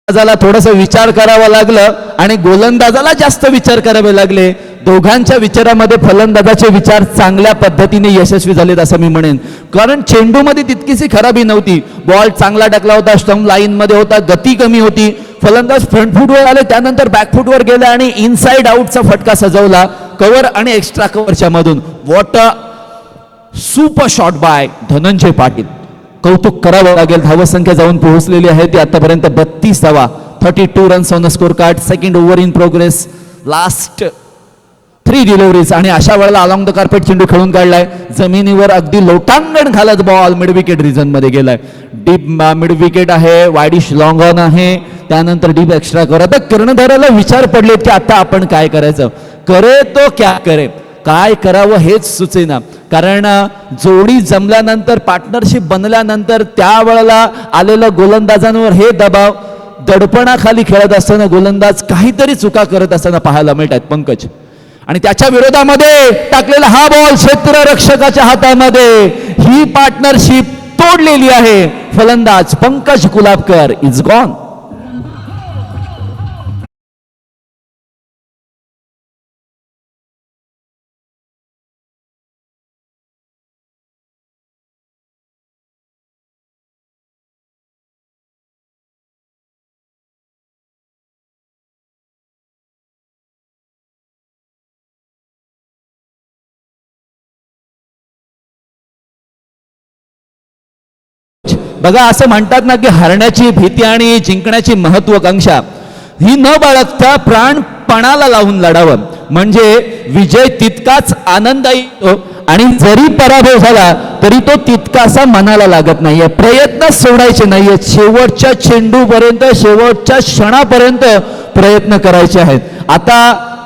गोलंदाजाला थोडासा विचार करावा लागलं आणि गोलंदाजाला जास्त विचार करावे लागले. दोघांच्या विचारामध्ये फलंदाजाचे विचार चांगल्या पद्धतीने यशस्वी झालेत असं मी म्हणेन. कारण चेंडूमध्ये तितकीशी खराबी नव्हती. बॉल चांगला टाकला होता, स्टंप लाईनमध्ये होता, गती कमी होती. फलंदाज फ्रंट फूटवर आले, त्यानंतर बॅक फूटवर गेले आणि इनसाइड आउटचा फटका सजवला कव्हर आणि एक्स्ट्रा कव्हरच्या मधून. What a super shot bye Dhananjay Patil. कौतुक करावं लागेल. धावसंख्या जाऊन पोहोचलेली आहे ती आतापर्यंत 32. 32 runs on the score card. Second over in progress. Last 3 deliveries आणि अशा वेळेला अलॉंग द कार्पेट चेंडू खेळून काढलाय. जमिनीवर अगदी लोटांगण घालत बॉल मिड विकेट रिजन मध्ये गेलाय. डीप मिड विकेट आहे, वाईडिश लॉंग ऑन आहे, त्यानंतर डीप एक्स्ट्रा कर. आता कर्णधाराला विचार पडलेत की आता आपण काय करायचं. करे तो क्या करे, काय करावं हेच सुचेना. कारण जोडी जमल्यानंतर, पार्टनरशिप बनल्यानंतर त्यावेळेला आलेलं गोलंदाजांवर हे दबाव, दडपणाखाली खेळत असताना गोलंदाज काहीतरी चुका करत असताना पाहायला मिळतात पंकज. आणि त्याच्या विरोधामध्ये टाकलेला हा बॉल क्षेत्ररक्षकाच्या हातामध्ये. ही पार्टनरशिप तोडलेली आहे. फलंदाज पंकज कुलाबकर इज गॉन. बघा असं म्हणतात ना की हरण्याची भीती आणि जिंकण्याची महत्वाकांक्षा ही न बाळगता प्राणपणाला लावून लढावं म्हणजे विजय तितकाच आनंददायी होतो. आणि जरी पराभव झाला तरी तो तितकासा मनाला लागत नाहीये. प्रयत्न सोडायचे नाहीयेत. शेवटच्या चेंडूपर्यंत, शेवटच्या क्षणापर्यंत प्रयत्न करायचे आहेत. आता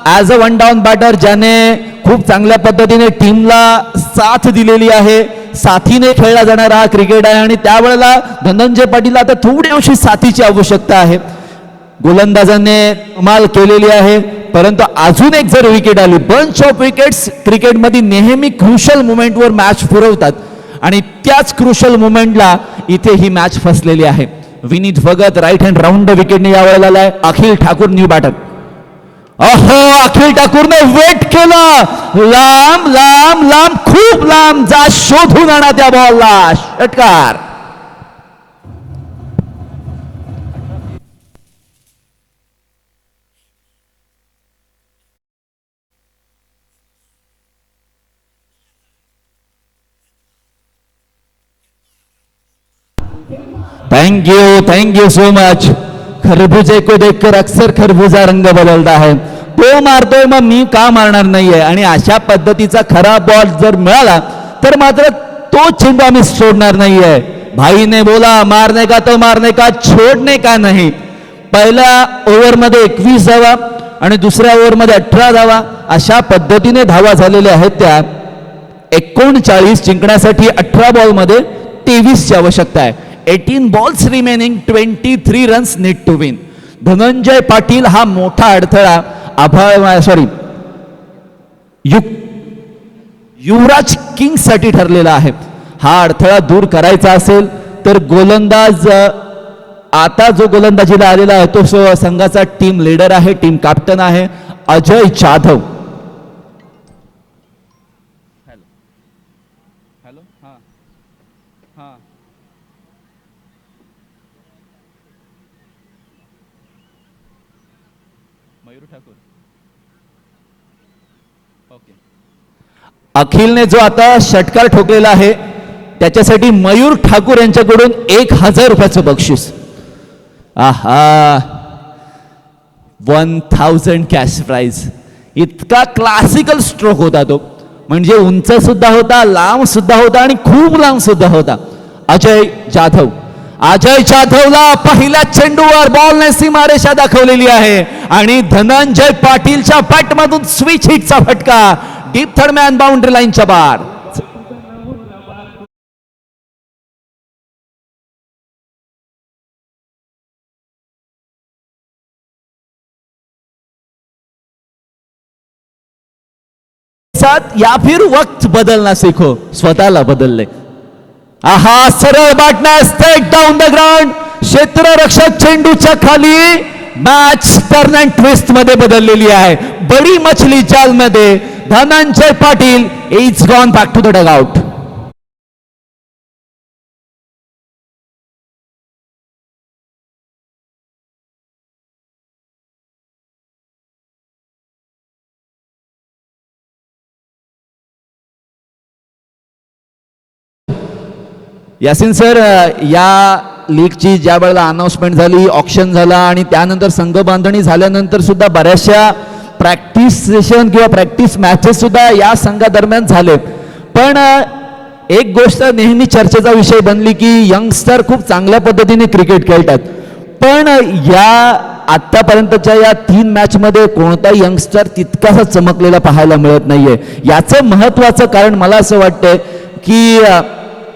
as a one down batter ज्याने खूप चांगल्या पद्धतीने टीमला साथ दिलेली आहे, साथीने खेळला जाणारा हा क्रिकेट आहे आणि त्यावेळेला धनंजय पाटील आता थोडीशी साथीची आवश्यकता आहे. गोलंदाजांनी कमाल केलेली आहे, परंतु अजून एक जर विकेट आली, बंच ऑफ विकेट्स क्रिकेटमध्ये नेहमी क्रुशल मोमेंटवर मॅच फिरवतात आणि त्याच क्रुशल मोमेंटला इथे ही मॅच फसलेली आहे. Vineet Bhagat right hand round विकेटने यावेळेला आलाय. Akhil Thakur new batter. अहो अखिल ठाकूरने वेट केलं, लांब लांब लांब खूप लांब जा, शोधून आणा त्या बॉलला. षटकार. Thank you so much. खरबूजे को देखकर अक्सर खरबूजा रंग बदलता है. तो मारतोय मग मी का मारणार नाहीये. आणि अशा पद्धतीचा खरा बॉल जर मिळाला तर मात्र तो चेंडू आम्ही सोडणार नाहीये. भाई ने बोला मारने का तो मारने का, छोडने का नाही. पहिल्या ओव्हरमध्ये 21 धावा आणि दुसऱ्या ओव्हरमध्ये 18 धावा अशा पद्धतीने धावा झालेल्या आहेत. त्या 39 जिंकण्यासाठी 18 बॉलमध्ये 23 ची आवश्यकता आहे. 18 balls remaining, 23 runs need to win. Dhananjay Patil हा मोठा अडथळा युवराज किंग साठी ठरलेला आहे. हा अडथळा दूर करायचा असेल तर गोलंदाज आता जो गोलंदाजीला आलेला आहे तो संघाचा टीम लीडर आहे, टीम कॅप्टन आहे अजय जाधव. अखिलने जो आता षटकार ठोकलेला आहे त्याच्यासाठी मयूर ठाकूर यांच्याकडून 1000 रुपयाचं बक्षीस. आहा, 1000 कॅश प्राइज. इतका क्लासिकल स्ट्रोक होता तो, म्हणजे उंच सुद्धा होता, लांब सुद्धा होता आणि खूप लांब सुद्धा होता. अजय जाधवला पहिल्या चेंडूवर बॉलने सीमारेषा दाखवलेली आहे आणि धनंजय पाटीलच्या बॅटमधून स्विच हिटचा फटका डीप थर्ड मॅन बाउंड्री लाईनच्या बाहेर. या फिर वक्त बदलना सीखो. स्वतःला बदलले. आहा, सरळ बाटना स्ट्रेट डाऊन द ग्राउंड. क्षेत्ररक्षक चेंडूच्या खाली मॅच टर्न अँड ट्विस्ट मध्ये बदललेली आहे. बडी मछली जाल मध्ये Dhananjay Patil is gone back to the dugout. Yasin sir, या लीगची ज्या वेळेला अनाउन्समेंट झाली, ऑक्शन झाला आणि त्यानंतर संघ बांधणी झाल्यानंतर सुद्धा बऱ्याचशा प्रॅक्टिस सेशन किंवा प्रॅक्टिस मॅचेस सुद्धा या संघादरम्यान झाले. पण एक गोष्ट नेहमी चर्चेचा विषय बनली की यंगस्टर खूप चांगल्या पद्धतीने क्रिकेट खेळतात, पण या आतापर्यंतच्या या 3 मॅचमध्ये कोणताही यंगस्टर तितकासा चमकलेला पाहायला मिळत नाहीये. याचं महत्त्वाचं कारण मला असं वाटतंय की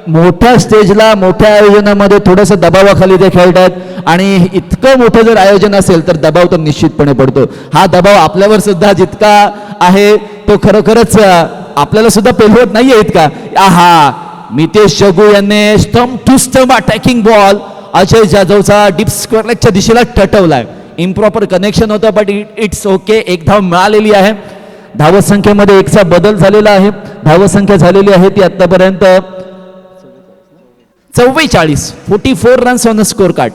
मोठ्या स्टेजला मोठ्या आयोजनामध्ये थोडंसं दबावाखाली ते खेळतात आणि इतकं मोठं जर आयोजन असेल तर दबाव तर निश्चितपणे पडतो. हा दबाव आपल्यावर सुद्धा जितका आहे तो खरोखरच आपल्याला सुद्धा पेलवत नाहीये इतका. आहा, मितेश जगू यांनी stump to stump attacking ball Ajay जाधवचा डीप स्क्वेअर लेगच्या दिशेला टटवलाय. इम्प्रॉपर कनेक्शन होतं, बट इट्स ओके. एक धाव मिळालेली आहे. धावत संख्येमध्ये एकचा बदल झालेला आहे. धावत संख्या झालेली आहे ती आतापर्यंत 44 runs on the score card.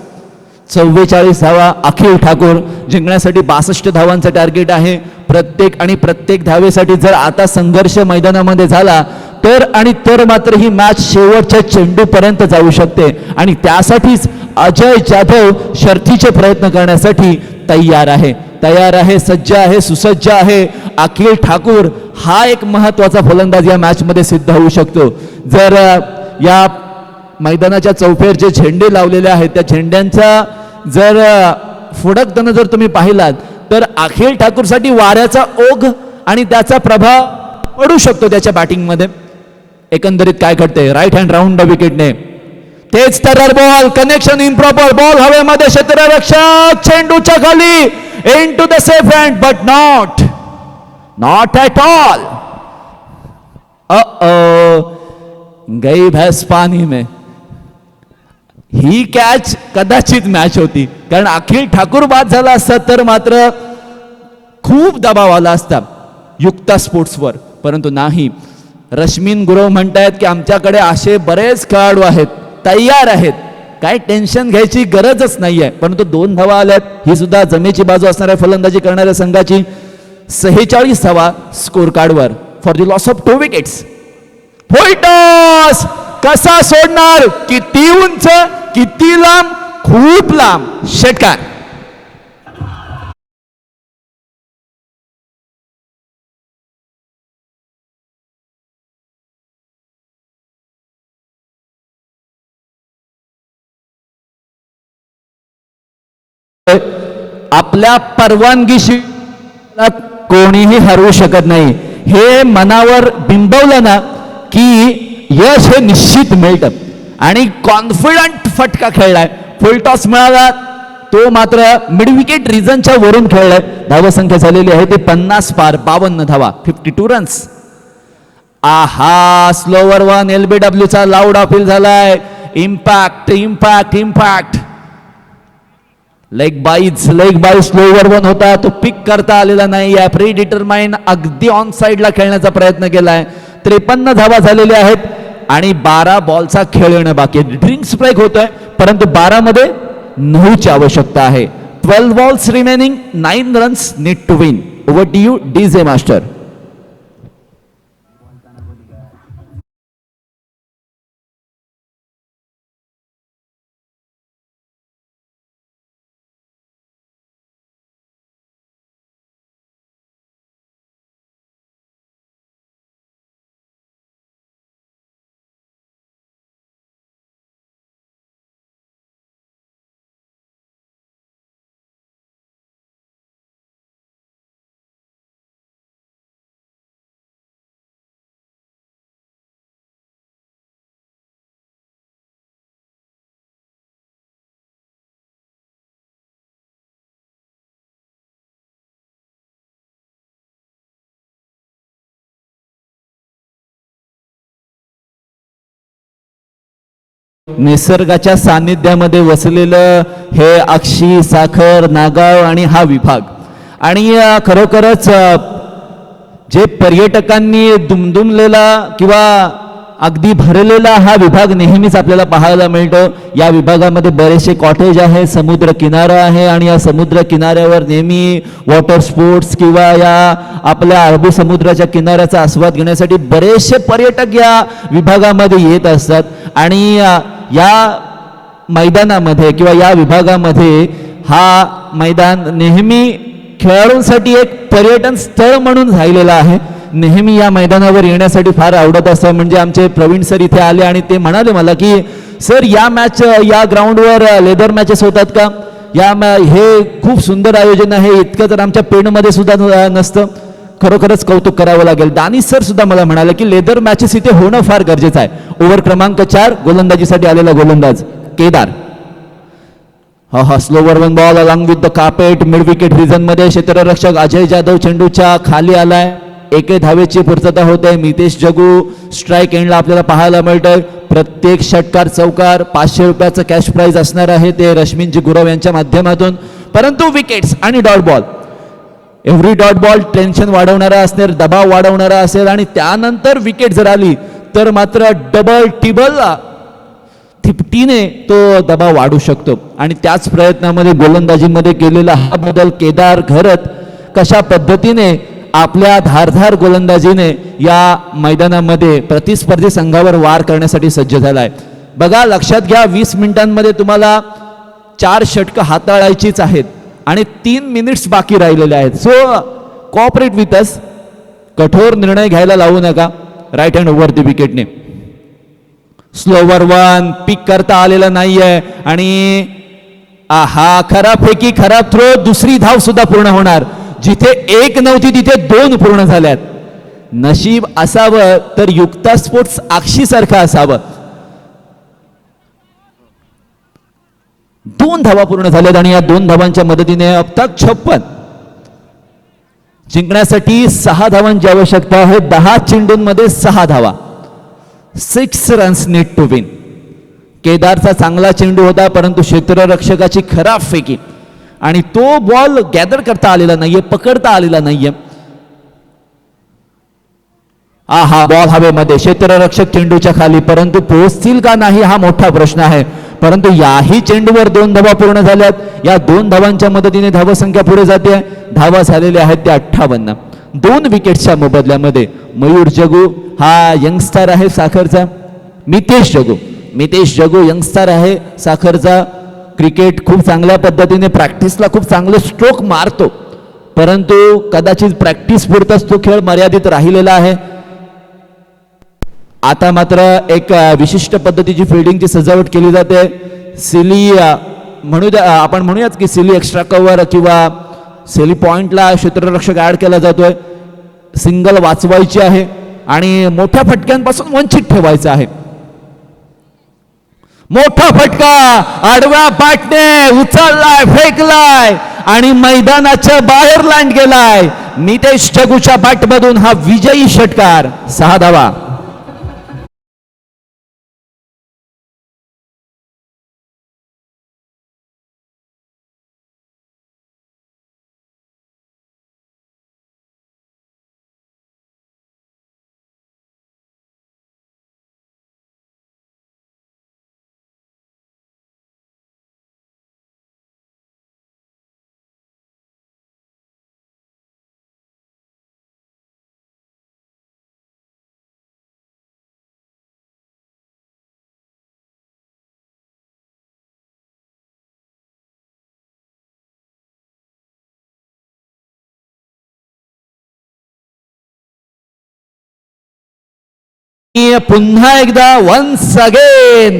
44 धावा. अखिल ठाकूर जिंकण्यासाठी 62 धावांचं टार्गेट आहे. प्रत्येक धावेसाठी जर आता संघर्ष मैदानामध्ये झाला तर मात्र ही मॅच शेवटच्या चेंडूपर्यंत जाऊ शकते आणि त्यासाठीच अजय जाधव शर्थीचे प्रयत्न करण्यासाठी तयार आहे, सज्ज आहे, सुसज्ज आहे. अखिल ठाकूर हा एक महत्वाचा फलंदाज या मॅच मध्ये सिद्ध होऊ शकतो. जर या मैदानाच्या चौफेर जे झेंडे लावलेले आहेत त्या झेंड्यांचा जर फुडकताना जर तुम्ही पाहिलात तर अखिल ठाकूरसाठी वाऱ्याचा ओघ आणि त्याचा प्रभाव पडू शकतो त्याच्या बॅटिंगमध्ये. एकंदरीत काय घडते, राईट हँड राऊंड द विकेटने तेच तरर बॉल, कनेक्शन इम्प्रॉपर, बॉल हवेमध्ये, क्षेत्ररक्षक चेंडूच्या खाली, into the safe hand, but not at all. गई भैंस पानी में. ही कॅच कदाचित मॅच होती, कारण अखिल ठाकूर बाद झाला असता तर मात्र खूप दबाव आला असता युक्ता स्पोर्ट्सवर, परंतु नाही. रश्मीन गुरव म्हणतायत की आमच्याकडे असे बरेच खेळाडू आहेत, तयार आहेत, काय टेन्शन घ्यायची गरजच नाहीये. परंतु 2 धावा आल्यात. ही सुद्धा जमेची बाजू असणाऱ्या फलंदाजी करणाऱ्या संघाची 46 धावा स्कोर कार्डवर for the loss of 2 wickets. Full toss कसा सोडणार, किती उंच, किती लांब, खूप लांब षटकार. आपल्या परवानगीशी कोणीही हरवू शकत नाही. हे मनावर बिंबवलं ना की यश हे निश्चित मिळतं आणि कॉन्फिडंट फटका खेळलाय. फुल टॉस मिळाला, तो मात्र मिड विकेट रिजनच्या वरून खेळलाय. धावसंख्या झालेली आहे ते 50 पार, 52 धावा, 52 रन्स. आहा, स्लोवर वन LBW चा लाऊड अपील झालाय. Impact impact impact. Leg byes slower one होता, तो पिक करता आलेला नाही. या प्री डिटरमाइन अगदी ऑन साइडला खेळण्याचा प्रयत्न केलाय. 53 धावा झालेल्या आहेत आणि 12 बॉलचा खेळ येणं बाकी आहे. ड्रिंक स्ट्राईक होतोय, परंतु 12 मध्ये 9ची आवश्यकता आहे. 12 balls remaining, 9 runs need to win. Over to you DJ master. निसर्गाच्या सानिध्यामध्ये वसलेलं हे अक्षी, साखर, नागाव आणि हा विभाग. आणि खरोखरच जे पर्यटकांनी दुमदुमलेला किंवा अगदी भरलेला हा विभाग नेहमीच आपल्याला पाहायला मिळतो. या विभागामध्ये बरेचसे कॉटेज आहे, समुद्र किनारा आहे आणि या समुद्र किनाऱ्यावर नेहमी वॉटर स्पोर्ट्स किंवा या आपल्या अरबी समुद्राच्या किनाऱ्याचा आस्वाद घेण्यासाठी बरेचसे पर्यटक या विभागामध्ये येत असतात. आणि या मैदानामध्ये किंवा या विभागामध्ये हा मैदान नेहमी खेळाडूंसाठी एक पर्यटन स्थळ म्हणून राहिलेला आहे. नेहमी या मैदानावर येण्यासाठी फार आवडत असतं. म्हणजे आमचे प्रवीण सर इथे आले आणि ते म्हणाले मला की सर या ग्राउंडवर लेदर मॅचेस होतात का? हे खूप सुंदर आयोजन आहे, इतकं तर आमच्या पेणमध्ये सुद्धा नसतं. खरोखरच कौतुक करावं लागेल. दानिश सर सुद्धा मला म्हणाले की लेदर मॅचेस इथे होणं फार गरजेचं आहे. ओव्हर क्रमांक 4 गोलंदाजीसाठी आलेला गोलंदाज केदार. हा slower one ball along with the carpet mid wicket region मध्ये क्षेत्ररक्षक अजय जाधव चेंडूच्या खाली आलाय. एके धावेची पूर्तता होते. मितेश जगू स्ट्राईक एंडला आपल्याला पाहायला मिळतंय. प्रत्येक षटकार चौकार 500 रुपयाचं कॅश प्राइज असणार आहे ते रश्मीनजी गुरव यांच्या माध्यमातून. परंतु विकेट्स आणि dot ball, every dot ball tension वाढवणारा असेल, दबाव वाढवणारा असेल आणि त्यानंतर विकेट जर आली तर मात्र डबल टिबल तिपटीने तो दबाव वाढू शकतो. आणि त्याच प्रयत्नामध्ये गोलंदाजीमध्ये केलेला हा बदल केदार घरत कशा पद्धतीने आपल्या धारधार गोलंदाजीने या मैदानामध्ये प्रतिस्पर्धी संघावर वार करण्यासाठी सज्ज झालाय. बघा, लक्षात घ्या, 20 मिनिटांमध्ये तुम्हाला 4 षटकं हाताळायचीच आहेत आणि 3 मिनिट्स बाकी राहिलेले आहेत. सो कॉपरेट विथ अस, कठोर निर्णय घ्यायला लावू नका. राईट हँड ओव्हर दी विकेटने स्लोवर वन पिक करता आलेला नाहीये आणि हा खराब फेकी, खराब थ्रो. दुसरी धाव सुद्धा पूर्ण होणार. जिथे 1 नव्हती तिथे 2 पूर्ण झाल्यात. नशीब असावं तर युक्ता स्पोर्ट्स अक्षी सारखं असावं. 2 धावा पूर्ण झाल्यात आणि या 2 धावांच्या मदतीने अब तक 56. जिंकण्यासाठी 6 धावांची आवश्यकता आहे. 10 चेंडूंमध्ये 6 धावा. 6 रन्स नीड टू विन. केदारचा चांगला चेंडू होता परंतु क्षेत्ररक्षकाची खराब फेकी आणि तो बॉल गॅदर करता आलेला नाहीये, पकडता आलेला नाहीये. हा बॉल हवेमध्ये, क्षेत्ररक्षक चेंडूच्या खाली, परंतु पोहोचतील का नाही हा मोठा प्रश्न आहे. परंतु याही चेंडूवर 2 धावा पूर्ण झाल्यात. या 2 धावांच्या मदतीने धावसंख्या पुढे जाते. धावा झालेल्या आहेत त्या 58. 2 विकेट्सच्या मोबदल्यामध्ये मयूर जगू हा यंगस्टर आहे साखरचा. मितेश जगू यंगस्टर आहे साखरचा. क्रिकेट खूप चांगल्या पद्धतीने प्रॅक्टिसला खूप चांगले स्ट्रोक मारतो, परंतु कदाचित प्रॅक्टिस पुरताच तो खेळ मर्यादित राहिलेला आहे. आता मात्र एक विशिष्ट पद्धतीची फिल्डिंगची सजावट केली जाते. सिली आपण म्हणूयात की सिली एक्स्ट्रा कव्हर किंवा सिली पॉइंटला क्षेत्ररक्षक ऍड केला जातोय. सिंगल वाचवायची आहे आणि मोठ्या फटक्यांपासून वंचित ठेवायचं आहे. मोठा फटका आडव्या पाटने उचललाय, फेकलाय आणि मैदानाच्या बाहेर लँड गेलाय. नितेश जगूच्या बॅटमधून हा विजयी षटकार. 6 धावा. पुन्हा एकदा वन्स अगेन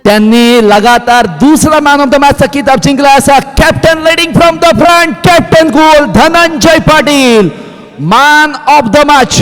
त्यांनी लगातार दुसरा मॅन ऑफ द मॅचचा किताब जिंकला. असा captain leading from the front, captain cool Dhananjay Patil, man of the match.